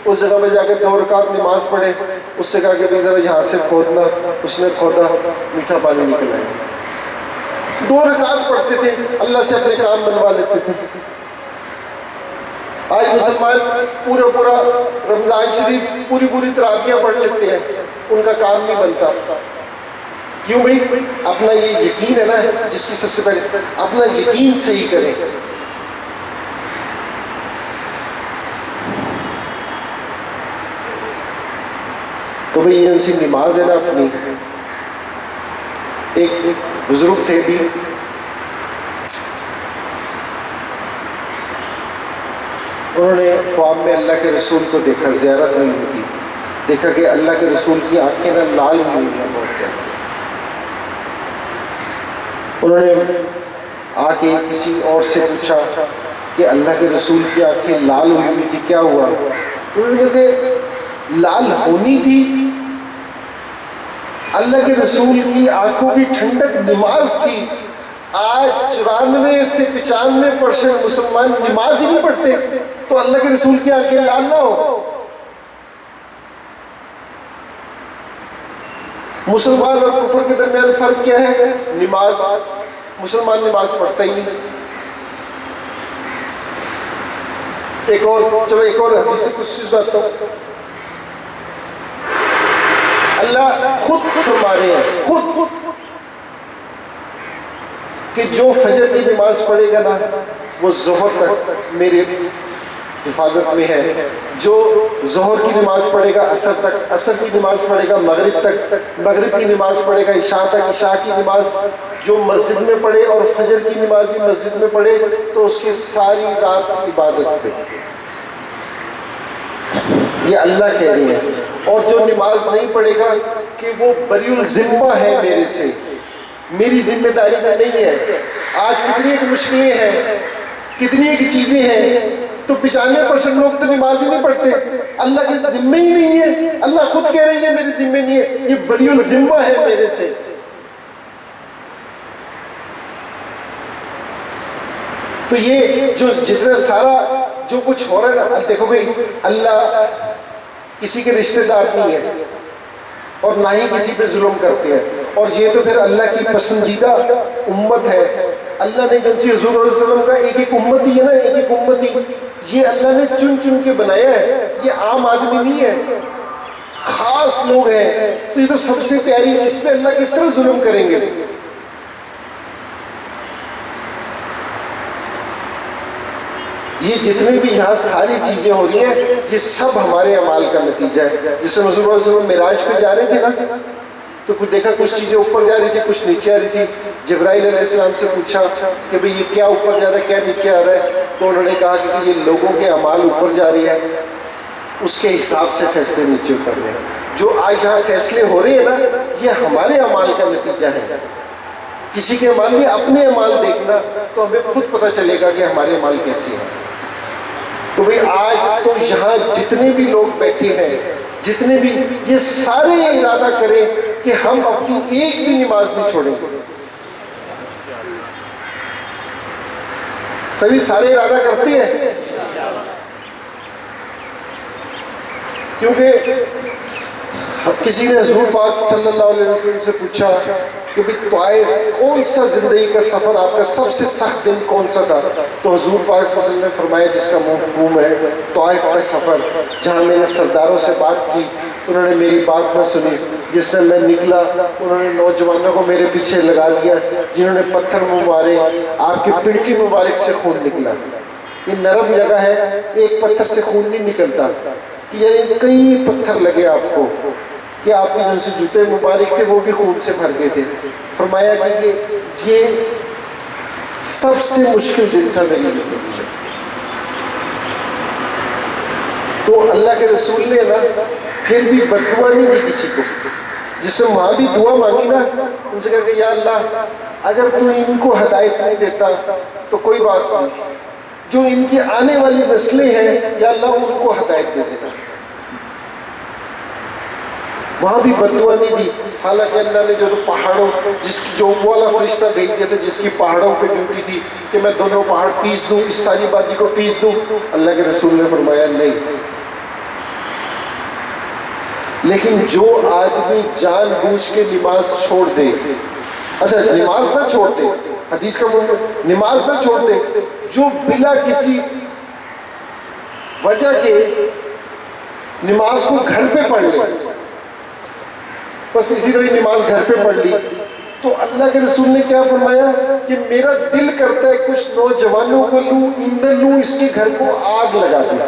उस जगह पे जाकर 2 रकात नमाज पढ़े। उससे कहा कि भाई जरा यहाँ से खोदना। उसने खोदा, मीठा पानी निकल आया। 2 रकात पढ़ते थे, अल्लाह से अपने काम बनवा लेते थे। आज मुसलमान पूरा रमजान शरीफ पूरी तरावियां पढ़ लेते हैं, उनका काम नहीं बनता। क्यों भाई? अपना ये यकीन है ना, जिसकी सबसे पहले अपना यकीन सही करें। तो भाई ये उनसी नमाज है ना अपनी। एक बुजुर्ग थे भी, उन्होंने ख्वाब में अल्लाह के रसूल को देखा, ज़ियारत हुई उनकी, देखा कि अल्लाह के रसूल की आंखें ना लाल हुई हैं बहुत ज़्यादा। उन्होंने आके किसी और से पूछा कि अल्लाह के रसूल की आंखें लाल हुई थी, क्या हुआ? उन्होंने कहा कि लाल होनी थी, अल्लाह के रसूल की आंखों की ठंडक नमाज थी। आज 94 से 95% मुसलमान नमाज ही नहीं पढ़ते, तो अल्लाह के रसूल की आंखें लाल ना हो। मुसलमान और कुफर के दरमियान फर्क क्या है? नमाज। मुसलमान नमाज पढ़ता ही नहीं। एक और हदीस से कुछ चीज बात हूं। अल्लाह खुद फरमा रहे हैं, खुद कि जो फजर की नमाज पढ़ेगा ना, वो जोहर तक मेरे हिफाजत में है। जो जोहर की नमाज पढ़ेगा असर तक, असर की नमाज पढ़ेगा मगरिब तक, मगरिब की नमाज पढ़ेगा इशा तक, इशा की नमाज जो मस्जिद में पढ़े और फजर की नमाज भी मस्जिद में पढ़े तो उसकी सारी रात इबादत पे। ये अल्लाह कह रही है। और जो नमाज नहीं पढ़ेगा कि वो बरीउल जिम्मा है मेरे से, मेरी जिम्मेदारी में नहीं है। आज कितनी एक मुश्किलें हैं, कितनी एक चीजें हैं, तो 95% लोग तो नमाज ही नहीं पढ़ते, अल्लाह के जिम्मे ही नहीं है। अल्लाह खुद कह रही है मेरे जिम्मे नहीं है, ये बरीउल जिम्मा है मेरे से। तो ये जो जितना सारा जो कुछ हो रहा है ना, देखो भाई अल्लाह किसी के रिश्तेदार नहीं है और ना ही किसी पे जुल्म करते हैं। और ये तो फिर अल्लाह की पसंदीदा उम्मत है। अल्लाह ने जो सी हुज़ूर सल्लल्लाहु अलैहि वसल्लम का एक उम्मती है ना, एक उम्मती, ये अल्लाह ने चुन चुन के बनाया है। ये आम आदमी नहीं है, खास लोग हैं। तो ये तो सबसे प्यारी, इस पे अल्लाह किस तरह जुल्म करेंगे? ये जितने भी यहाँ सारी चीजें हो रही हैं, ये सब हमारे अमाल का नतीजा है। जिससे हुज़ूर सल्लल्लाहु अलैहि वसल्लम मिराज पे जा रहे थे ना, तो कुछ देखा कुछ चीजें ऊपर जा रही थी, कुछ नीचे आ रही थी। जिब्राइल अलैहिस्सलाम से पूछा कि भाई ये क्या ऊपर जा रहा है, क्या नीचे आ रहा है? तो उन्होंने कहा कि ये लोगों के अमाल ऊपर जा रही है, उसके हिसाब से फैसले नीचे उतर रहे हैं। जो आज यहाँ फैसले हो रहे हैं ना, ये हमारे अमाल का नतीजा है। किसी के अमाल भी अपने अमाल देखना तो हमें खुद पता चलेगा कि हमारे अमाल कैसे हैं। तो भाई आज तो यहाँ जितने भी लोग बैठे हैं, जितने भी, ये सारे इरादा करें कि हम अपनी एक भी नमाज नहीं छोड़ेंगे। सभी सारे इरादा करते हैं, क्योंकि किसी ने हुजूर पाक सल्लल्लाहु अलैहि वसल्लम से पूछा कि भाई तवाइफ, कौन सा जिंदगी का सफर आपका सबसे सख्त दिन कौन सा था? तो हुजूर पाक सल्लल्लाहु अलैहि वसल्लम ने फरमाया जिसका मफ़हूम है तवाइफ का सफर, जहाँ मैंने सरदारों से बात की, उन्होंने मेरी बात ना सुनी, जिससे मैं निकला उन्होंने नौजवानों को मेरे पीछे लगा दिया, जिन्होंने पत्थर मुँह मारे, आपकी पिंडली मुबारक से खून निकला। ये नरम जगह है, एक पत्थर से खून नहीं निकलता, कि यानी कई पत्थर लगे आपको कि आपके जो से जूते मुबारक थे वो भी खून से भर गए थे। फरमाया कि ये सबसे मुश्किल दिन था मेरी जिंदगी में। तो अल्लाह के रसूल ने ना फिर भी बददुआ नहीं दी किसी को। जिसने वहाँ भी दुआ मांगी ना, उनसे कहा कि या अल्लाह, अगर तू इनको हिदायत नहीं देता तो कोई बात नहीं, जो इनकी आने वाली नस्लें हैं या अल्लाह उनको हिदायत दे देना। वहाँ भी बददुआ नहीं दी। हालांकि अल्लाह ने जो तो पहाड़ों, जिसकी जो वाला फरिश्ता भेज दिया था जिसकी पहाड़ों पे ड्यूटी थी कि मैं दोनों पहाड़ पीस दूँ, इस सारी बाती को पीस दूँ, अल्लाह के रसूल ने फरमाया नहीं। लेकिन जो आदमी जानबूझ के नमाज छोड़ दे, अच्छा नमाज ना छोड़ दे, हदीस का मतलब नमाज ना छोड़ दे, जो बिना किसी वजह के नमाज को घर पे पढ़ ले, बस इसी तरह नमाज घर पे पढ़ ली, तो अल्लाह के रसूल ने क्या फरमाया कि मेरा दिल करता है कुछ नौजवानों को लूं, ईंधन लूं, इसके घर को आग लगा दूं।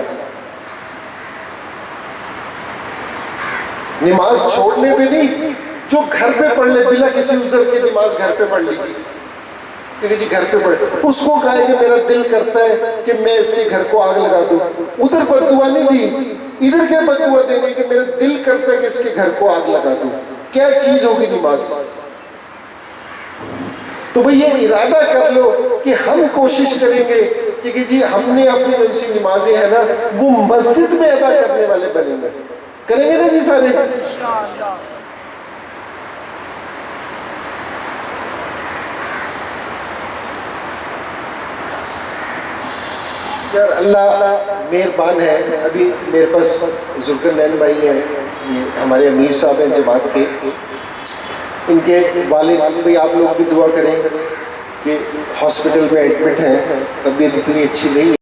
नमाज छोड़ने पे नहीं, जो घर पे पढ़ ले बिना किसी उज़र के, नमाज घर पे पढ़ लीजिए जी, घर पे पढ़, उसको कहा कि मेरा दिल करता है कि मैं इसके घर को आग लगा दूं। उधर बददुआ नहीं दी, इधर क्या बददुआ देने कि मेरा दिल करता है कि इसके घर को आग लगा दूं। क्या चीज होगी नमाज? तो भाई ये इरादा कर लो कि हम कोशिश करेंगे कि जी हमने अपनी जो सी नमाजें हैं ना वो मस्जिद में अदा करने वाले बनेंगे। करेंगे ना जी सारे? यार अल्लाह मेहरबान है। अभी मेरे पास जुल्करनैन भाई हैं, ये हमारे अमीर साहब हैं जमात के, इनके वालिद भाई आप लोग भी दुआ करें कि हॉस्पिटल में एडमिट हैं, तबीयत इतनी अच्छी नहीं है।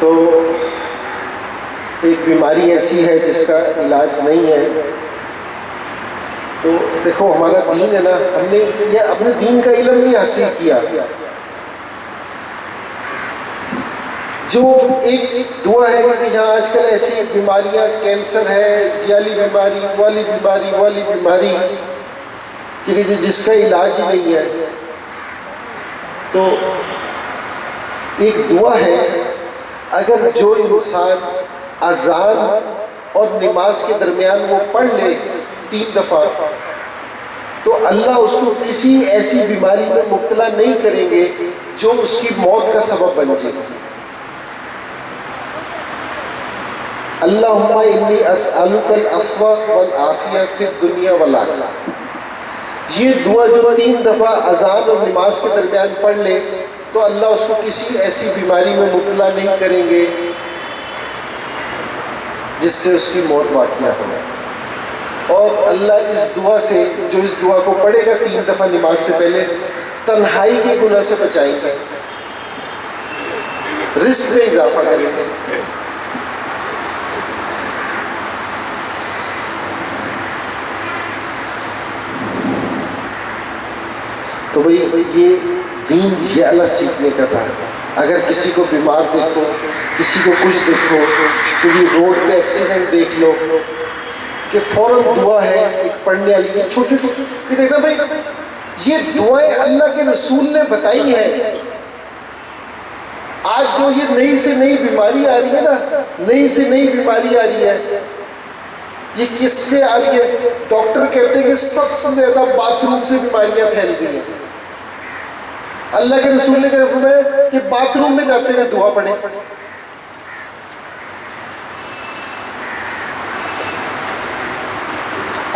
तो एक बीमारी ऐसी है जिसका इलाज नहीं है। तो देखो हमारा दीन है ना, हमने ये अपने दीन का इल्म नहीं हासिल किया। जो एक दुआ है कि यहाँ आजकल ऐसी बीमारियाँ, कैंसर है, वाली बीमारी, वाली बीमारी, वाली बीमारी, क्योंकि जिसका इलाज ही नहीं है। तो एक दुआ है, अगर जो इंसान अजान और नमाज के दरमियान वो पढ़ ले 3 दफ़ा, तो अल्लाह उसको किसी ऐसी बीमारी में मुब्तला नहीं करेंगे जो उसकी मौत का सबब बन जाएगी। अल्लाहुम्मा इन्नी अस्अलुकल अफ़्वा वल आफ़िया फ़िद दुनिया वल आख़िरह। ये दुआ जो 3 दफ़ा अज़ान और नमाज के दरमियान पढ़ ले तो अल्लाह उसको किसी ऐसी बीमारी में मुब्तला नहीं करेंगे जिससे उसकी मौत वाक़िया हो। और अल्लाह इस दुआ से, जो इस दुआ को पढ़ेगा 3 दफ़ा नमाज से पहले, तन्हाई के गुनाह से बचाएंगे, रिस्क में इजाफा करेंगे। तो भाई ये दीन ये अल्लाह सीखने का था। अगर किसी को बीमार देखो, किसी को कुछ देखो, तो ये रोड पे एक्सीडेंट देख लो कि फौरन दुआ है एक पढ़ने वाली है, छोटी छोटी, ये देखना भाई, ये दुआएं अल्लाह के रसूल ने बताई है। आज जो ये नई से नई बीमारी आ रही है ना, नई से नई बीमारी आ रही है, ये किससे आ रही है? डॉक्टर कहते हैं कि सबसे ज्यादा बाथरूम से बीमारियां फैल गई हैं। अल्लाह के रसूल ने कहा कि बाथरूम में जाते हुए दुआ पढ़े।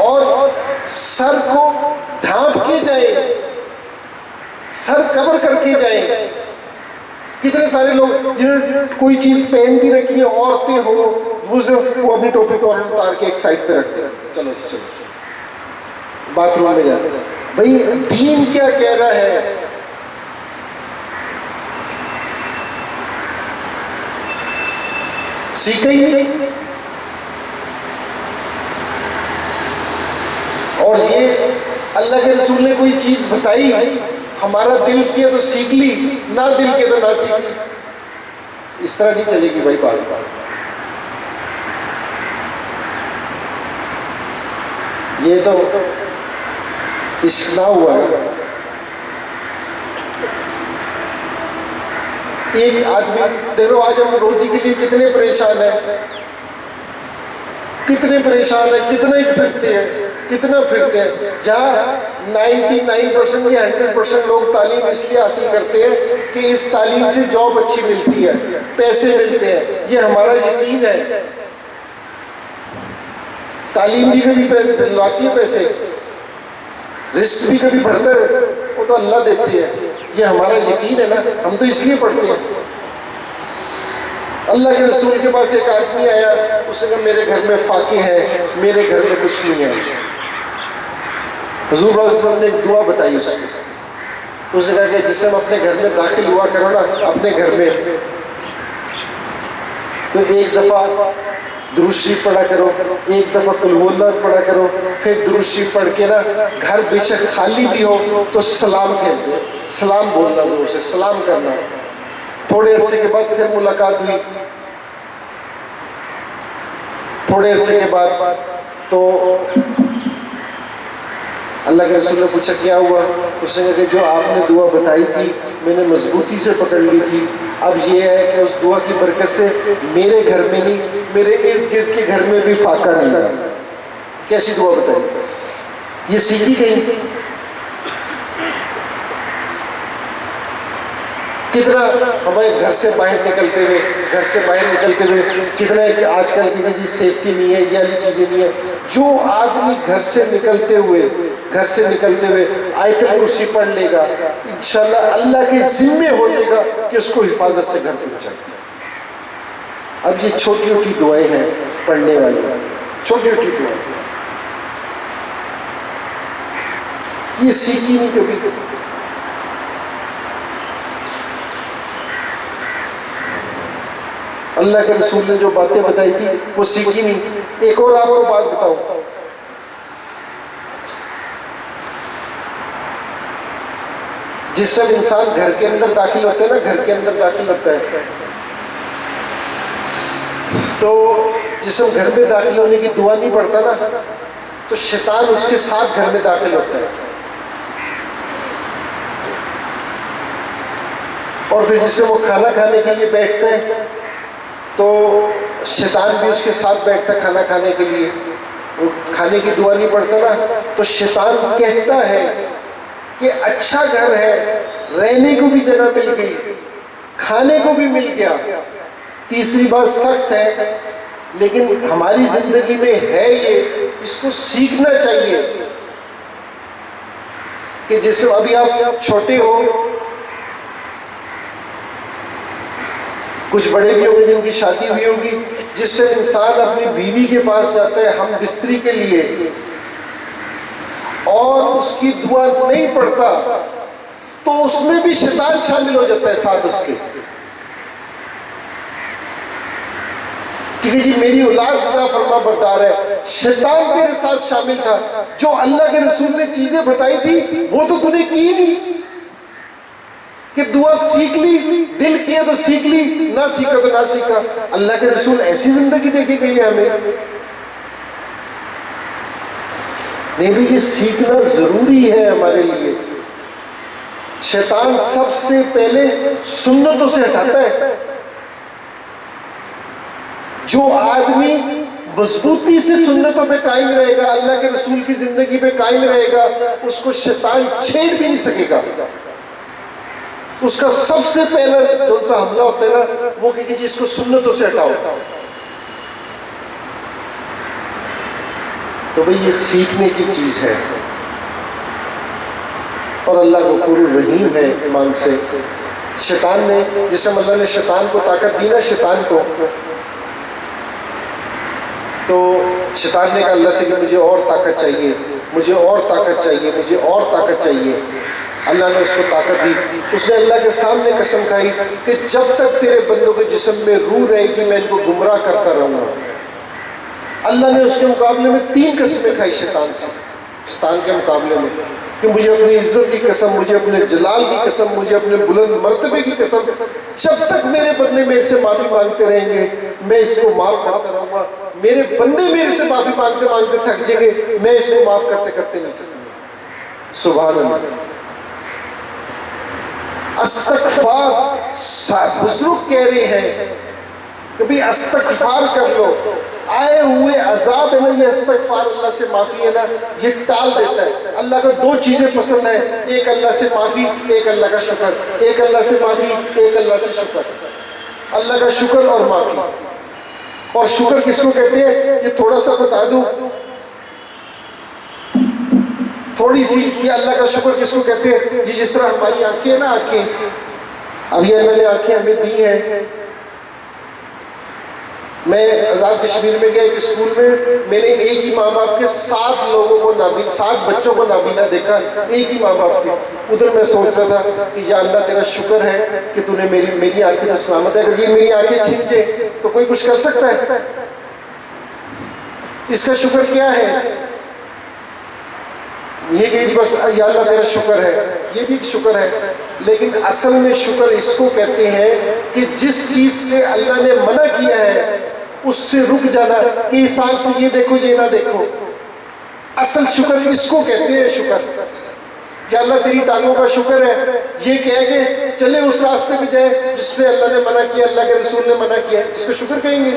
और सर को ढांप के जाए, सर कवर करके जाए। कितने सारे लोग जिन्होंने कोई चीज पहन भी रखी है, औरतें हो, वो अपनी टोपी को उतार के एक साइड पे रखते हैं, चलो जी चलो बाथरूम में जाते। भाई दीन क्या कह रहा है? सीखा ही नहीं। और ये अल्लाह के रसूल ने कोई चीज बताई, हमारा दिल किया तो सीख ली, ना दिल किया तो ना सीख ली। इस तरह नहीं चलेगी भाई बात। ये तो इश्क ना हुआ ना। एक आदमी देखो, आज हम रोजी के लिए कितने परेशान है, कितने परेशान है, कितना ही फिरते हैं, कितना फिरते हैं। जहाँ 99% या 100% लोग तालीम इसलिए हासिल करते हैं कि इस तालीम से जॉब अच्छी मिलती है, पैसे मिलते हैं, ये हमारा यकीन है। तालीम भी कभी दिलवाती है पैसे, रिस्क भी कभी बढ़ता है, वो तो अल्लाह देती है, ये हमारा यकीन है ना, हम तो इसलिए पढ़ते हैं। अल्लाह के रसूल के पास एक आदमी आया, उसने कहा मेरे घर में फाके है, मेरे घर में कुछ नहीं है। हुजूर सल्लल्लाहु अलैहि वसल्लम ने एक दुआ बताई उसको। उसने कहा कि जिससे हम अपने घर में दाखिल हुआ करो ना, अपने घर में, तो एक दफा दुरूद शरीफ पढ़ा करो, एक दफा कुल हु अल्लाह पढ़ा करो, फिर दुरूद शरीफ पढ़ के ना घर बेशक खाली भी हो तो सलाम कहते, सलाम बोलना, जोर से सलाम करना। थोड़े अरसे के बाद फिर मुलाकात हुई, थोड़े अरसे के बाद तो अल्लाह के रसूल ने पूछा क्या हुआ? उसने कहा कि जो आपने दुआ बताई थी मैंने मजबूती से पकड़ ली थी, अब ये है कि उस दुआ की बरकत से मेरे घर में नहीं, मेरे इर्द गिर्द के घर में भी फाका नहीं रहा। कैसी दुआ बताई? ये सीखी गई। कितना हमारे घर से बाहर निकलते हुए कितना आजकल की सेफ्टी नहीं है, ये वाली चीजें नहीं है। जो आदमी घर से निकलते हुए आयतल कुर्सी पढ़ लेगा, इंशाल्लाह अल्लाह के जिम्मे हो जाएगा कि उसको हिफाजत से घर पहुंचाए। अब ये छोटी छोटी दुआएं हैं पढ़ने वाली, छोटी छोटी दुआएं, ये सीखी नहीं कभी। अल्लाह के रसूल ने जो बातें बताई थी वो सीखी नहीं। एक और आपको बात बताऊं, जिस समय इंसान घर के अंदर दाखिल होता है ना, घर के अंदर दाखिल होता है, तो जिस समय घर में दाखिल होने की दुआ नहीं पड़ता ना, तो शैतान उसके साथ घर में दाखिल होता है। और फिर जिसमें वो खाना खाने के लिए बैठते हैं तो शैतान भी उसके साथ बैठता खाना खाने के लिए। वो खाने की दुआ नहीं पड़ता ना, तो शैतान कहता है कि अच्छा घर है, रहने को भी जगह मिल गई, खाने को भी मिल गया। तीसरी बात सख्त है लेकिन हमारी जिंदगी में है ये, इसको सीखना चाहिए कि जिससे अभी आप छोटे हो, कुछ बड़े भी होंगे जिनकी शादी हुई होगी, जिससे इंसान अपनी बीवी के पास जाता है हम बिस्तरी के लिए और उसकी दुआ नहीं पढ़ता, तो उसमें भी शैतान शामिल हो जाता है साथ उसके, क्योंकि जी मेरी औलाद ना फरमा बरदार है। शैतान तेरे साथ शामिल था। जो अल्लाह के रसूल ने चीजें बताई थी वो तो तूने की नहीं, कि दुआ सीख ली, दिल किया तो सीख ली, ना सीखा तो ना सीखा। अल्लाह के रसूल ऐसी जिंदगी देखी गई है हमें। नहीं भी ये सीखना जरूरी है हमारे लिए। शैतान सबसे पहले सुन्नतों से हटाता है। जो आदमी मजबूती से सुन्नतों पे कायम रहेगा, अल्लाह के रसूल की जिंदगी पे कायम रहेगा, उसको शैतान छेड़ भी नहीं सकेगा। उसका सबसे पहला जो सा हमला होता है ना, वो कि जी इसको सुन्नतों से हटाओ। तो भाई ये सीखने की चीज है। और अल्लाह गफूरुर रहीम है ईमान से। शैतान ने, जिससे अल्लाह ने शैतान को ताकत दी ना, शैतान को, तो शैतान ने कहा अल्लाह से कि मुझे और ताकत चाहिए, मुझे और ताकत चाहिए, मुझे और ताकत चाहिए। अल्लाह ने उसको ताकत दी। उसने अल्लाह के सामने कसम खाई कि जब तक तेरे बंदों के जिस्म में रूह रहेगी मैं इनको गुमराह करता रहूंगा। अल्लाह ने उसके मुकाबले में 3 कसमें खाई शैतान से, शैतान के मुकाबले में, कि मुझे अपनी इज्जत की कसम, मुझे अपने जलाल की कसम, मुझे अपने बुलंद मर्तबे की कसम, जब तक मेरे बंदे मेरे से माफी मांगते रहेंगे मैं इसको माफ करता रहूंगा। मेरे बंदे मेरे से माफी मांगते मांगते थक जाएंगे, मैं इसको माफ करते करते नहीं करूंगा। सुभान अल्लाह। अस्तगफार, बुजुर्ग कह रहे हैं कि भाई अस्तगफार कर लो। आए हुए अजाब है ना, ये इस्तगफार, अल्लाह से माफी है ना, ये टाल देता है। अल्लाह को 2 चीजें पसंद है, एक अल्लाह से माफी, एक अल्लाह का शुक्र। एक अल्लाह से माफी, एक अल्लाह से शुक्र। अल्लाह का शुक्र और माफी। और शुक्र किसको कहते हैं, ये थोड़ा सा बता दूं, थोड़ी सी, ये अल्लाह का शुक्र किसको कहते हैं। ये जिस तरह हमारी आंखें है ना, आंखें, अब ये अल्लाह ने आंखें हमें दी हैं। मैं आज़ाद कश्मीर में गया एक स्कूल में, मैंने एक ही माँ बाप के 7 लोगों को नाबीना, 7 बच्चों को नाबीना देखा, एक ही माँ बाप के। उधर मैं सोच रहा था कि या अल्लाह तेरा शुक्र है कि तूने मेरी आंखें तो सलामत है। अगर ये मेरी आंखें छीन जाए तो कोई कुछ कर सकता है? इसका शुक्र क्या है? ये कि बस या अल्लाह तेरा शुक्र है, ये भी शुक्र है। लेकिन असल में शुक्र इसको कहते हैं कि जिस चीज से अल्लाह ने मना किया है उससे रुक जाना, कि इस आंख से ये देखो ये ना देखो। असल शुक्र इसको कहते हैं शुक्र। कि अल्लाह तेरी टांगों का शुक्र है, ये कह के चले उस रास्ते पे जाए जिससे अल्लाह ने मना किया, अल्लाह के रसूल ने मना किया, इसको शुक्र कहेंगे।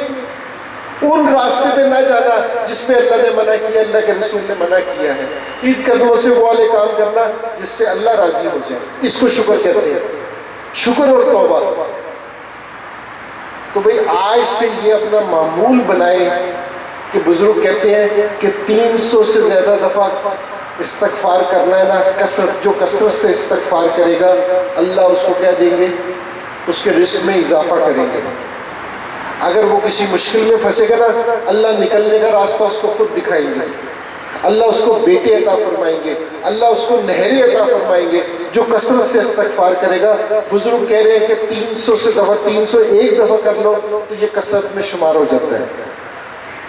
उन रास्ते पे ना जाना जिसमें अल्लाह ने मना किया, अल्लाह के रसूल ने मना किया है। इन कदमों से वो वाले काम करना जिससे अल्लाह राजी हो जाए, इसको शुक्र कहते हैं। शुक्र और तौबा। तो भाई आज से ये अपना मामूल बनाए कि बुजुर्ग कहते हैं कि 300 से ज्यादा दफा इस्तगफार करना है ना, कसरत, जो कसरत से इस्तगफार करेगा अल्लाह उसको क्या देंगे, उसके रिस्क में इजाफा करेंगे। अगर वो किसी मुश्किल में फंसेगा ना, अल्लाह निकलने का रास्ता उसको खुद दिखाएंगे। अल्लाह उसको बेटे अता फरमाएंगे, अल्लाह उसको नहरें अता फरमाएंगे जो कसरत से इस्तगफार करेगा। बुजुर्ग कह रहे हैं कि 300 से दफा, 301 दफा कर लो तो ये कसरत में शुमार हो जाता है।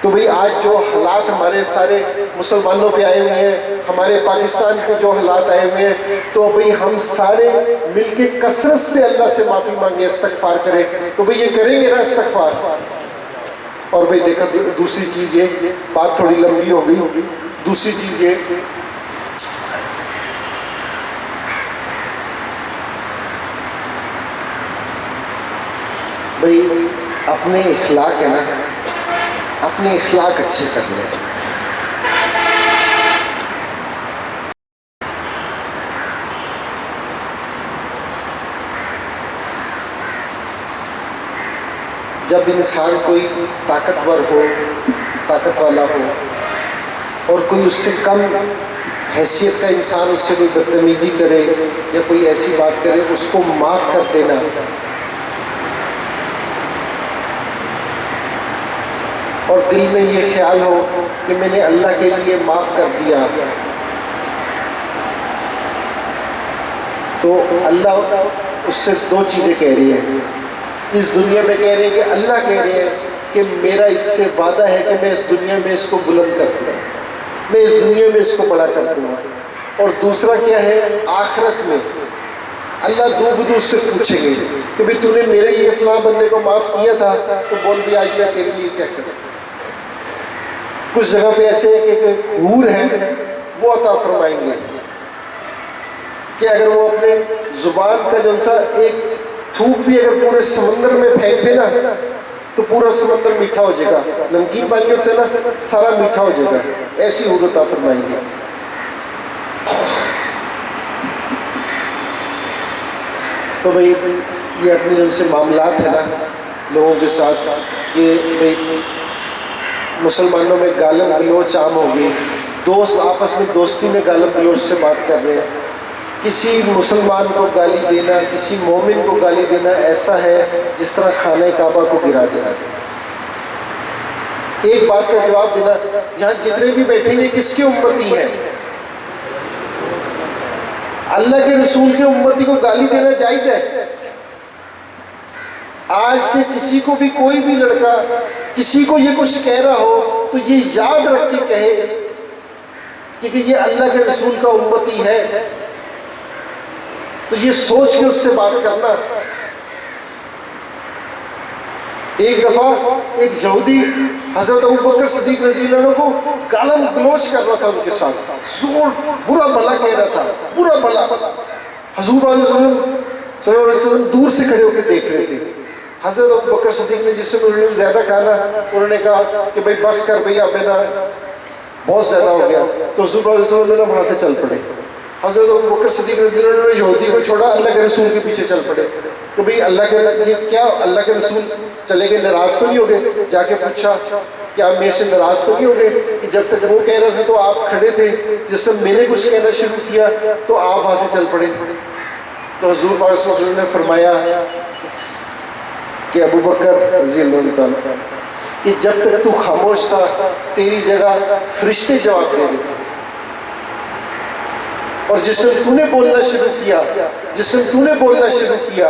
तो भाई आज जो हालात हमारे सारे मुसलमानों पे आए हुए हैं, हमारे पाकिस्तान के जो हालात आए हुए हैं, तो भाई हम सारे मिलके कसरत से अल्लाह से माफ़ी मांगे, इस्तगफार करें। तो भाई ये करेंगे ना इस्तगफार। और भाई देखा, दूसरी चीज़ ये, बात थोड़ी लंबी हो गई, दूसरी चीज़ ये, भाई अपने इखलाक है ना, अपने इखलाक अच्छे कर ले। जब इंसान कोई ताकतवर हो, ताकत वाला हो, और कोई उससे कम हैसियत का इंसान उससे कोई बदतमीजी करे या कोई ऐसी बात करे, उसको माफ़ कर देना, और दिल में ये ख्याल हो कि मैंने अल्लाह के लिए माफ़ कर दिया, तो अल्लाह उससे 2 चीज़ें कह रही है। इस दुनिया में कह रहे हैं कि अल्लाह कह रहे हैं कि मेरा इससे वादा है कि मैं इस दुनिया में इसको बुलंद कर दूँगा, मैं इस दुनिया में इसको बड़ा कर दूँगा। और दूसरा क्या है, आखिरत में अल्लाह दो बदूस से पूछेंगे कि भाई तूने मेरे लिए फलां बंदे को माफ़ किया था, तो बोल भी आज मैं तेरे लिए क्या करूँ। कुछ जगह पे ऐसे है कि हूर है वो अता फरमाएंगे, कि अगर वो अपने जुबान का जो सा एक थूक भी अगर पूरे समंदर में फेंक देना तो पूरा समंदर मीठा हो जाएगा। नमकीन पानी होता है ना, सारा मीठा हो जाएगा। ऐसी हुर्रत फरमाएंगे। तो भाई ये अपने जो से मामलात है ना लोगों के साथ, ये भाई मुसलमानों में गालम गलोच आम हो गई। दोस्त आपस में दोस्ती में गालम गलोच से बात कर रहे हैं। किसी मुसलमान को गाली देना, किसी मोमिन को गाली देना ऐसा है जिस तरह खाने काबा को गिरा देना। एक बात का जवाब देना, यहाँ जितने भी बैठे हैं किसकी उम्मती है? अल्लाह के रसूल के उम्मती को गाली देना जायज है? आज से किसी को भी कोई भी लड़का किसी को ये कुछ कह रहा हो तो ये याद रख के कहे कि ये अल्लाह के रसूल का उम्मती है, तो ये सोच के उससे बात करना। एक दफा एक यहूदी हजरत अबू बकर सिद्दीक रज़ी अल्लाह अन्हु को गालम गलोच कर रहा था, उनके साथ जोर बुरा भला कह रहा था, बुरा भला। हुजूर सल्लल्लाहु अलैहि वसल्लम दूर से खड़े होकर देख रहे थे। हजरत अबू बकर सिद्दीक ने, जिससे उन्होंने ज्यादा कहा ना, उन्होंने कहा कि भाई बस कर भैया, अब ना बहुत ज्यादा हो गया। तो हुजूर सल्लल्लाहु अलैहि वसल्लम वहां से चल पड़े। हजरत अबू बकर सिद्दीक रज़ी अल्लाह अन्हु ने यहूदी को छोड़ा, अल्लाह के रसूल के पीछे चल पड़े कि भाई अल्लाह के, ये क्या अल्लाह के रसूल चले गए, नाराज तो नहीं हो गए? जाके पूछा कि आप मेरे से नाराज तो नहीं हो गए कि जब तक वो कह रहे थे तो आप खड़े थे, जिस टाइम मैंने कुछ कहना शुरू किया तो आप वहां से चल पड़े। तो हुजूर सल्लल्लाहु अलैहि वसल्लम ने फरमाया कि अबू बकर रज़ी अल्लाह अन्हु कि जब तक तू खामोश था तेरी जगह फरिश्ते जवाब दे रहे थे, और जिस टाइम तूने बोलना शुरू किया, जिस टाइम तूने बोलना शुरू किया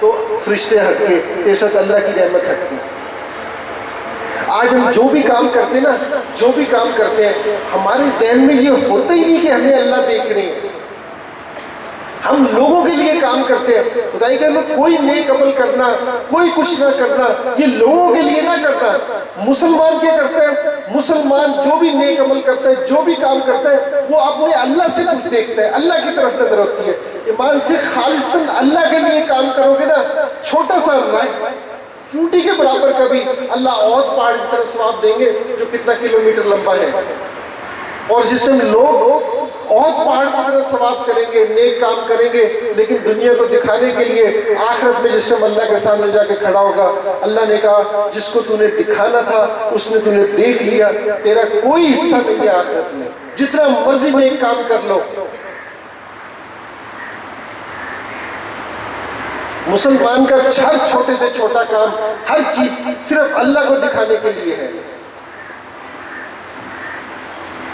तो फरिश्ते हटके, तेरे साथ अल्लाह की रहमत हटती। आज हम जो भी काम करते हैं ना, जो भी काम करते हैं, हमारे जहन में ये होता ही नहीं कि हमें अल्लाह देख रहे हैं। हम लोगों के लिए काम करते हैं। खुदाई के में कोई नेक अमल करना, कोई कुछ ना करना, ये लोगों के लिए ना करना। मुसलमान क्या करता है? मुसलमान जो भी नेक अमल करता है, जो भी काम करता है, वो अपने अल्लाह से कुछ देखता है, अल्लाह की तरफ नजर होती है। ईमान से खालिस्तन अल्लाह के लिए काम करोगे ना, छोटा सा चूंटी के बराबर का भी अल्लाह और पहाड़ की तरफ सवाब देंगे जो कितना किलोमीटर लंबा है। और जिस टाइम लोग और पहाड़ की तरह सवाब करेंगे, नेक काम करेंगे, लेकिन दुनिया को दिखाने के लिए आखिरत में जिस टाइम अल्लाह के सामने जाके खड़ा होगा, अल्लाह ने कहा जिसको तूने दिखाना था उसने तूने देख लिया, तेरा कोई हिस्सा नहीं है आखिरत में, जितना मर्जी नेक काम कर लो। मुसलमान का हर छोटे से छोटा काम, हर चीज सिर्फ अल्लाह को दिखाने के लिए है।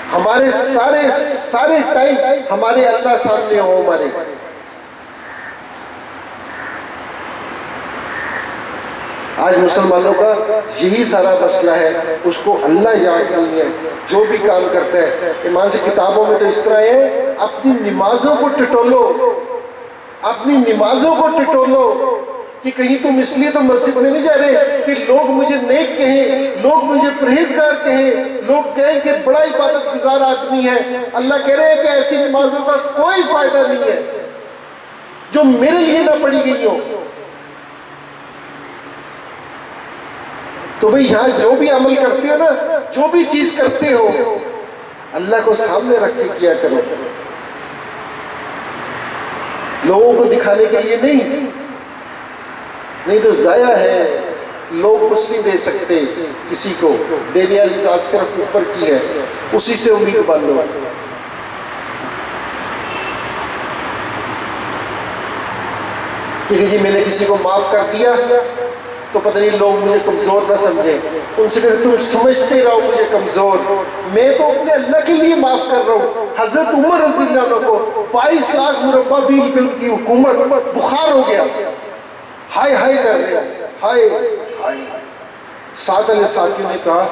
हमारे सारे टाइम हमारे अल्लाह सामने हो। हमारे आज मुसलमानों का यही सारा मसला है, उसको अल्लाह याद नहीं है। जो भी काम करता है, ईमान से किताबों में तो इस तरह है, अपनी नमाजों को टटोलो, अपनी नमाजों को टटोलो कि कहीं तुम इसलिए तो मस्जिद में नहीं जा रहे कि लोग मुझे नेक कहें, लोग मुझे परहेजगार कहें, लोग कहें कि बड़ा इबादत गुजार आदमी है। अल्लाह कह रहे हैं कि ऐसी नमाजों का कोई फायदा नहीं है जो मेरे लिए ना पढ़ी गई हो। तो भाई यहाँ जो भी अमल करते हो ना, जो भी चीज करते हो, अल्लाह को सामने रख के किया करो, लोगों को दिखाने के लिए नहीं तो जाया है। लोग कुछ नहीं दे सकते किसी को, देने वाली जात सिर्फ ऊपर की है, उसी से उम्मीद बांधो। क्योंकि जी मैंने किसी को माफ कर दिया तो पता नहीं लोग मुझे कमजोर ना समझे, उनसे कहते तुम समझते रहो मुझे कमजोर, मैं तो अपने अल्लाह के लिए माफ कर रहा हूँ। हजरत उमर रज़ी अल्लाह अन्हु को 22 लाख मुरब्बा मील पे उनकी हुकूमत, बुखार हो गया, हाय हाय कर रहे, हाय हाय। साथ वाले साथियों ने कहा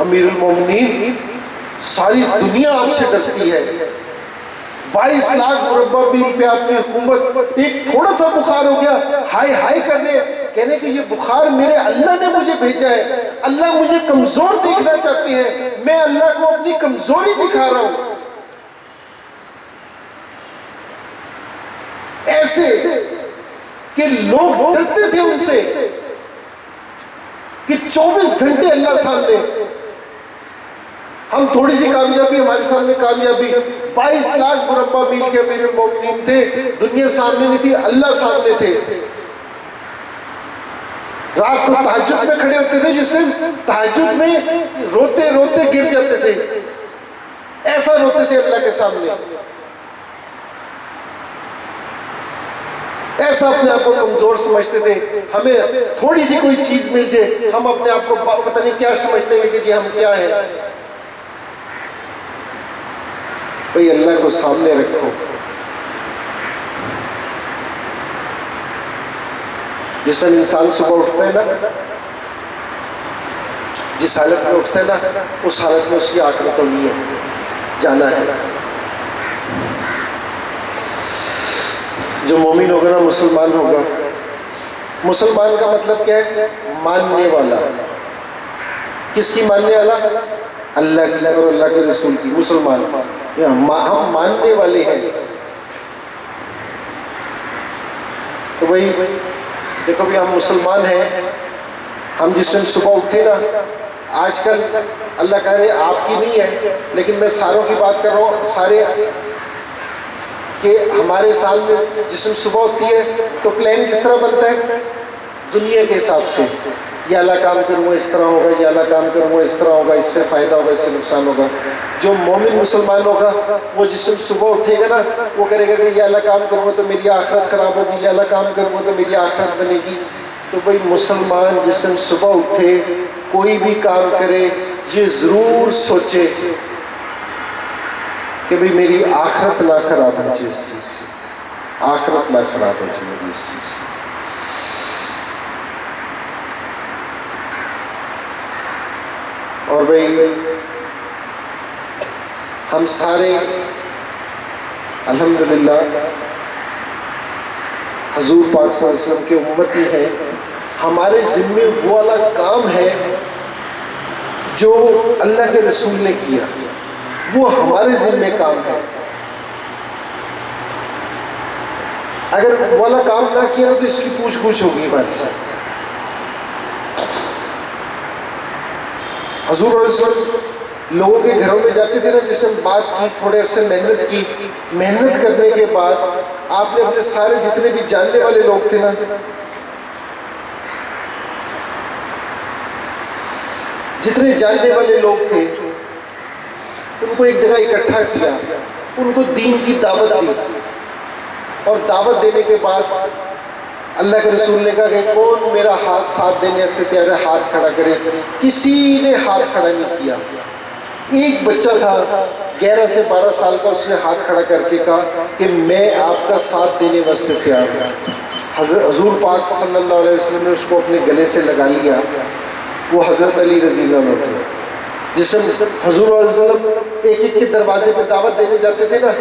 अमीरुल मोमिनीन, सारी दुनिया आपसे डरती है, 22 लाख मुरब्बा मील पे आपकी हुकूमत, एक थोड़ा सा बुखार हो गया, हाय हाय कर रहे, कहने कि ये बुखार मेरे अल्लाह ने मुझे भेजा है, अल्लाह मुझे कमजोर देखना चाहते हैं, मैं अल्लाह को अपनी कमजोरी दिखा रहा हूं। ऐसे कि लोग डरते थे उनसे कि 24 घंटे अल्लाह सामने। हम थोड़ी सी कामयाबी, हमारे सामने कामयाबी 22 लाख मुरब्बा मील के मेरे मोमिनीन थे, दुनिया सामने नहीं थी, अल्लाह सामने थे। रात को तहज्जुद में खड़े होते थे, जिस टाइम तहज्जुद में रोते रोते गिर जाते थे, ऐसा रोते थे अल्लाह के सामने, ऐसा अपने आप को कमजोर समझते थे। हमें थोड़ी सी कोई चीज मिल जाए, हम अपने आप को पता नहीं क्या समझते हैं कि जी हम क्या है। भाई अल्लाह को सामने रखो। जिस समय इंसान सुबह उठता है ना, जिस हालत में उठता है ना, उस हालत में उसकी आखिरत होनी है, जाना है। जो मोमिन होगा ना, मुसलमान होगा। मुसलमान का मतलब क्या है? मानने वाला। किसकी मानने वाला? अल्लाह की और अल्लाह के रसूल की। मुसलमान हम मानने वाले हैं। तो भाई देखो भी, हम मुसलमान हैं। हम जिस दिन सुबह उठे ना, आजकल अल्लाह कह रहे आपकी नहीं है, लेकिन मैं सारों की बात कर रहा हूँ, सारे कि हमारे सामने जिस्म सुबह होती है तो प्लान किस तरह बनता है? दुनिया के हिसाब से। ये अल्लाह काम करूँगा इस तरह होगा, ये अल्लाह काम करूँगा इस तरह होगा, इससे फ़ायदा होगा, इससे नुकसान होगा। जो मोमिन मुसलमान होगा, वो जिस्म सुबह उठेगा ना, वो करेगा कि ये अल्लाह काम करूँगा तो मेरी आखिरत ख़राब होगी, ये अल्लाह काम करूँगा तो मेरी आखिरत बनेगी। तो भाई मुसलमान जिस दिन सुबह उठे, कोई भी काम करे, ये ज़रूर सोचे कि भाई मेरी आखिरत ना खराब हो जाए इस चीज़ से, आखिरत ना खराब हो जाए मेरी इस चीज़ से। और भाई हम सारे अल्हम्दुलिल्लाह हजूर पाक सल्लल्लाहु अलैहि वसल्लम के उम्मती हैं। हमारे ज़िम्मे वो वाला काम है जो अल्लाह के रसूल ने किया, वो हमारे ज़िम्मे काम है। अगर वो वाला काम ना किया तो इसकी पूछ होगी हमारे साथ। हजूर लोगों के घरों में जाते थे ना, जिसने बात की, थोड़े अरसे मेहनत की, मेहनत करने के बाद आपने अपने सारे जितने भी जानने वाले लोग थे ना, जितने जानने वाले लोग थे, उनको एक जगह इकट्ठा किया, उनको दीन की दावत दी। और दावत देने के बाद अल्लाह के रसूल ने कहा कि कौन मेरा हाथ साथ देने से तैयार है, हाथ खड़ा करे। किसी ने हाथ खड़ा नहीं किया। एक बच्चा था 11 से 12 साल का, उसने हाथ खड़ा करके कहा कि मैं आपका साथ देने वास्ते तैयार हूँ। हजूर पाक सल्लल्लाहु अलैहि वसल्लम ने उसको अपने गले से लगा लिया। वो हज़रत अली रज़ी अल्लाह अन्हु थे। जिससे हजूर एक एक के दरवाजे पर दावत देने जाते थे ना,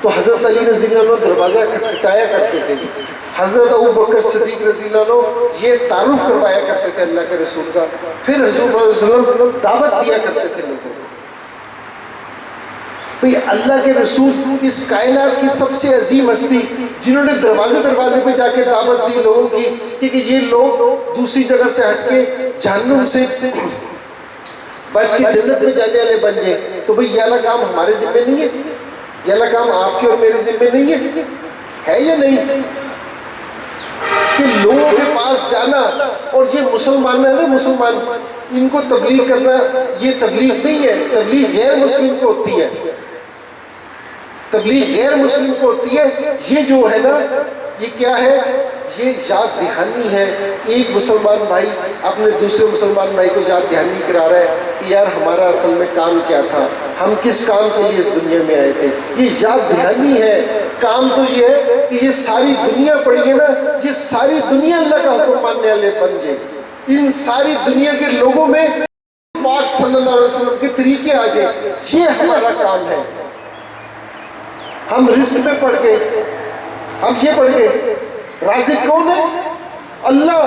तो हज़रत अली रज़ी अल्लाह अन्हु दरवाज़ा खटखटाया करते थे। हज़रत अबू बकर सिद्दीक़ रज़ी अल्लाह अन्हु ये तारुफ करवाया करते थे अल्लाह के रसूल का। फिर हजूर सल्लल्लाहु दावत दिया करते थे लोगों को। भाई अल्लाह के रसूल इस कायनात की सबसे अजीम हस्ती, जिन्होंने दरवाजे दरवाजे पे जाके दावत दी लोगों की कि ये लोग दूसरी जगह से हटके जहन्नुम से बच के जन्नत में जाने वाले बन जाए। तो भाई ये वाला काम हमारे जिम्मे नहीं है? ये वाला काम आपके और मेरे जिम्मे नहीं है या नहीं? कि लोगों के पास जाना, और ये मुसलमान है ना, मुसलमान, इनको तबलीग करना, ये तबलीग नहीं है। तबलीग गैर मुस्लिम को होती है, तबलीग गैर मुस्लिम को होती है। ये जो है ना, ये क्या है? ये याद दहानी है। एक मुसलमान भाई अपने दूसरे मुसलमान भाई को याद दहानी करा रहा है कि यार हमारा असल में काम क्या था, हम किस काम के लिए इस दुनिया में आए थे। ये याद दहानी है। काम तो ये है कि ये सारी दुनिया पड़ी है ना, ये सारी दुनिया अल्लाह का हुक्म मानने वाले बन जाए। इन सारी दुनिया के लोगों में पाक सल्लल्लाहु अलैहि वसल्लम के तरीके आ जाए, ये हमारा काम है। हम रिस्क में पड़ गए, हम ये पड़ गए। राज़िक कौन है? अल्लाह।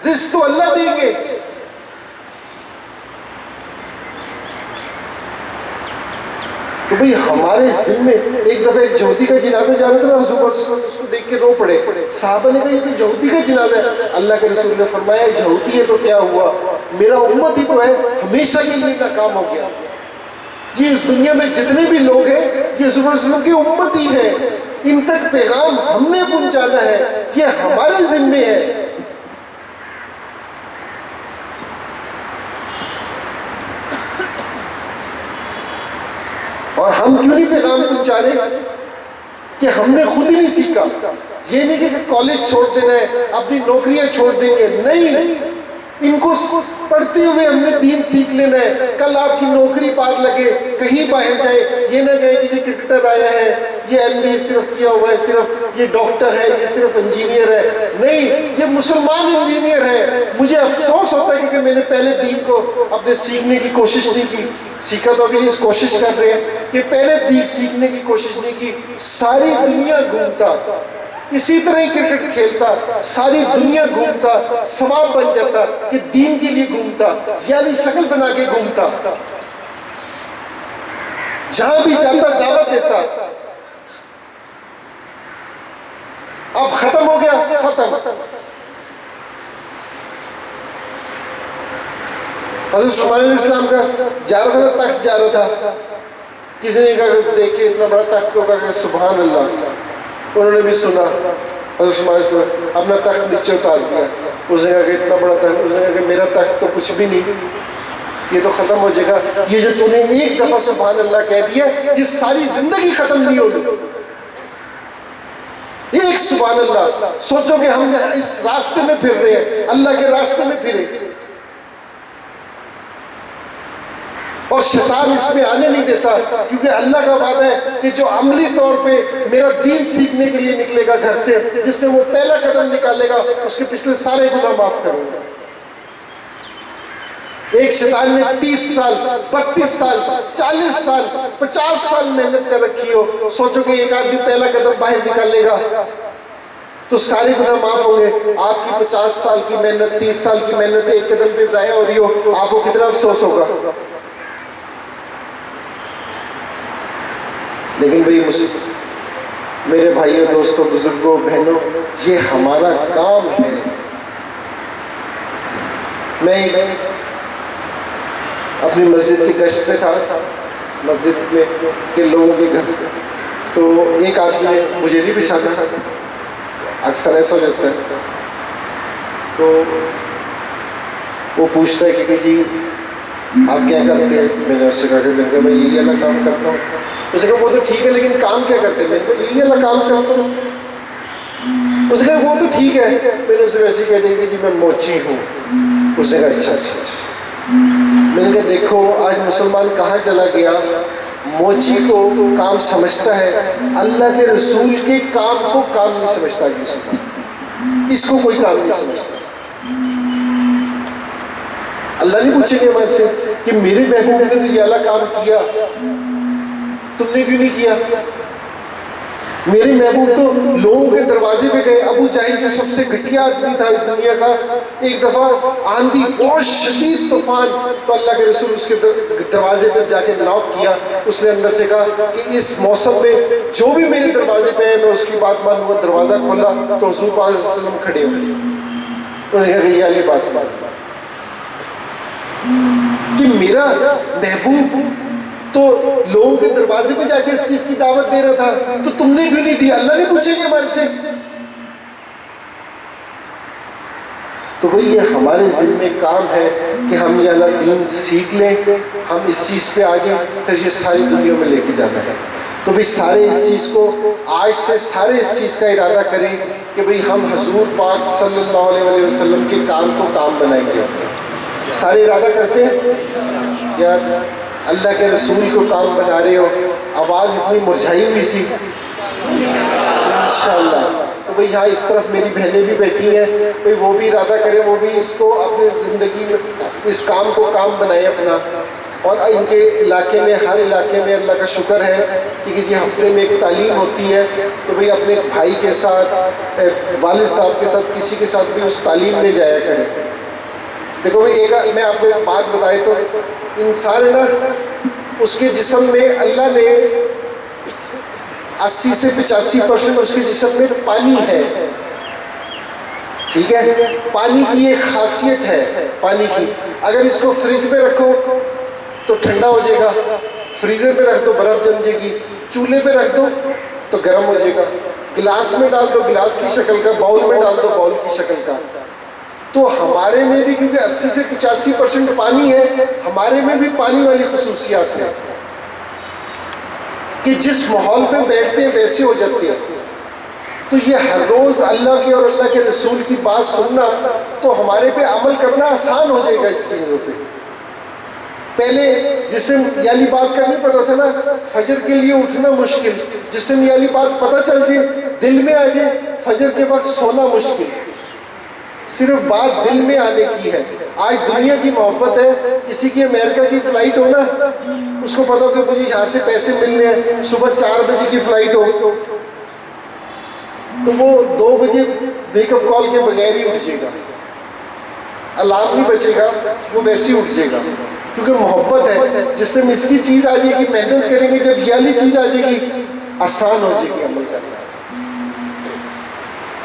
रिस्क तो अल्लाह देंगे। तो भाई हमारे जिम्मे, एक दफा एक यहूदी का जनाजा जा रहा था ना, हुजूर उसको देख के रो पड़े। साहबा ने कहा ये तो यहूदी का जनाजा है। अल्लाह के रसूल ने फरमाया यहूदी है तो क्या हुआ, मेरा उम्मत ही तो है, हमेशा के लिए नाकाम हो गया। ये इस दुनिया में जितने भी लोग हैं ये हुजूर सल्लल्लाहु अलैहि वसल्लम की उम्मत ही है, इन तक पैगाम हमने पहुंचाना है, ये हमारे जिम्मे है। और हम क्यों नहीं पैगाम पहुंचा रहे कि हमने खुद ही नहीं सीखा। ये नहीं कि कॉलेज छोड़ देना है, अपनी नौकरियां छोड़ देंगे, नहीं, इनको पढ़ते हुए हमने दीन सीख लेना है। कल आपकी नौकरी पार लगे, कहीं बाहर जाए, ये ना कहे कि ये क्रिकेटर आया है, ये MBA सिर्फ किया हुआ है, सिर्फ ये डॉक्टर है, ये सिर्फ इंजीनियर है, नहीं, ये मुसलमान इंजीनियर है। मुझे अफसोस होता है कि मैंने पहले दीन को अपने सीखने की कोशिश नहीं की। सीखा तो अभी कोशिश कर रहे हैं कि पहले दीन सीखने की कोशिश नहीं की। सारी दुनिया घूमता, इसी तरह ही क्रिकेट खेलता, सारी दुनिया घूमता, सवाब बन जाता कि दीन के लिए घूमता, यानी शक्ल बना के घूमता, जहां भी जाता दावत देता। अब खत्म हो गया, खत्म। हज़रत सुलेमान अलैहिस्सलाम का जा रहा था, तख्त जा रहा था, किसी ने कहा देखे इतना बड़ा तख्त को, कहा सुभान अल्लाह। उन्होंने भी सुना, अपना तख्त नीचे उतार दिया। उसने कहा कि इतना बड़ा तख्त, उसने कहा कि मेरा तख्त तो कुछ भी नहीं, ये तो खत्म हो जाएगा। ये जो तूने एक दफा सुभान अल्लाह कह दिया, ये सारी जिंदगी खत्म नहीं होगी। एक सुभान अल्लाह, सोचो कि हम इस रास्ते में फिर रहे हैं, अल्लाह के रास्ते में फिरे, और शैतान इसमें आने नहीं देता, क्योंकि अल्लाह का वादा है कि जो अमली तौर पे मेरा दीन सीखने के लिए निकलेगा घर से, जिसने वो पहला कदम निकालेगा, उसके पिछले सारे गुनाह माफ करूंगा। एक शैतान ने 30 साल, 32 साल, 40 साल, 50 साल मेहनत कर रखी हो, सोचो कि एक आदमी पहला कदम बाहर निकालेगा तो सारे गुनाह माफ होंगे। आपकी 50 साल की मेहनत, 30 साल की मेहनत एक कदम पे जाया हो रही हो, आपको कितना अफसोस होगा। लेकिन भाई मेरे भाइयों, दोस्तों, बुजुर्गों, बहनों, ये हमारा काम है। मैं अपनी मस्जिद की गश्त पे था, मस्जिद में के लोगों के घर, तो एक आदमी ने मुझे नहीं पहचाना, अक्सर ऐसा हो जाता है, तो वो पूछता है कि जी आप क्या करते हैं। मैंने उससे कहा कि मैंने कहा मैं यही वाला काम करता हूँ। उसने कहा वो तो ठीक है, लेकिन काम क्या करते हैं। मैंने कहा यही वाला काम करता हूँ। उसने कहा वो तो ठीक है। मैंने उसे वैसे कह दिया कि जी मैं मोची हूँ। उसने कहा अच्छा अच्छा अच्छा। मैंने कहा देखो आज मुसलमान कहाँ चला गया, मोची को काम समझता है, अल्लाह के रसूल के काम को काम नहीं समझता। इसको कोई काम नहीं समझता। अल्लाह नहीं पूछेंगे हमारे से कि मेरे महबूब ने तो ये वाला काम किया, तुमने क्यों नहीं किया। मेरे महबूब तो लोगों के दरवाजे पे गए। अबू जाहिल जो सबसे घटिया आदमी था इस दुनिया का, एक दफा आंधी, बहुत शदीद तूफान, तो अल्लाह के रसूल उसके दरवाजे पे जाके नॉक किया। उसने अंदर से कहा कि इस मौसम में जो भी मेरे दरवाजे पे है मैं उसकी बात मानूंगा। दरवाजा खोला तो हुजूर पाक सल्लल्लाहु अलैहि वसल्लम खड़े हो गए। उन्होंने कहा ये वाली बात कि मेरा महबूब तो लोगों के दरवाजे पे जाके इस चीज की दावत दे रहा था, तो तुमने क्यों नहीं दी। अल्लाह नहीं पूछेंगे हमारे से। तो भाई ये हमारे जिम्मे काम है कि हम ये अल्लाह दीन सीख लें, हम इस चीज पे आ जाए, फिर ये सारी दुनिया में लेके जाना है। तो भाई सारे इस चीज को आज से सारे इस चीज का इरादा करें कि भाई हम हुजूर पाक सल्लल्लाहु अलैहि वसल्लम के काम को काम बनाएंगे। सारे इरादा करते हैं या अल्लाह के रसूल को काम बना रहे हो। आवाज़ इतनी मुरझाई हुई सी इंशाअल्लाह। तो भाई यहाँ इस तरफ मेरी बहनें भी बैठी हैं, भाई वो भी इरादा करें, वो भी इसको अपनी ज़िंदगी में इस काम को काम बनाए अपना। और इनके इलाके में, हर इलाके में अल्लाह का शुक्र है कि जी हफ्ते में एक तालीम होती है, तो भाई अपने भाई के साथ, वालिद साहब के साथ, किसी के साथ भी उस तालीम में जाया करें। देखो भाई एक मैं आपको एक बात बताए तो इंसान है ना, उसके जिस्म में अल्लाह ने 80 से 85% उसके जिस्म में पानी है। ठीक है, पानी की एक खासियत है पानी की, अगर इसको फ्रिज में रखो तो ठंडा हो जाएगा, फ्रीजर में रख दो बर्फ जम जाएगी, चूल्हे पे रख दो तो गर्म हो जाएगा, गिलास में डाल दो गिलास की शक्ल का, बाउल में डाल दो बाउल की शक्ल का। तो हमारे में भी क्योंकि 80 से 85% पानी है, हमारे में भी पानी वाली खसूसियात है कि जिस माहौल पे बैठते हैं वैसे हो जाते हैं। तो ये हर रोज़ अल्लाह के और अल्लाह के रसूल की बात सुनना, तो हमारे पे अमल करना आसान हो जाएगा इस चीज़ों पे। पहले जिस टाइम ये वाली बात का नहीं पता था ना, फजर के लिए उठना मुश्किल, जिस टाइम ये वाली बात पता चल जाए, दिल में आ जाए, फजर के वक्त सोना मुश्किल। सिर्फ बात दिल में आने की है। आज दुनिया की मोहब्बत है, किसी की अमेरिका की फ़्लाइट हो ना, उसको पता हो कि मुझे यहाँ से पैसे मिलने हैं, सुबह 4 बजे की फ़्लाइट हो तो वो 2 बजे वेकअप कॉल के बगैर ही उठ जाएगा, अलार्म नहीं बचेगा, वो वैसे ही उठ जाएगा, क्योंकि मोहब्बत है। जिस टाइम इसकी चीज़ आ जाएगी, मेहनत करेंगे, जब ये वाली चीज़ आ जाएगी आसान हो जाएगी अमल करना।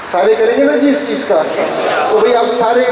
सारे करेंगे ना जी इस चीज़ का, तो भाई आप सारे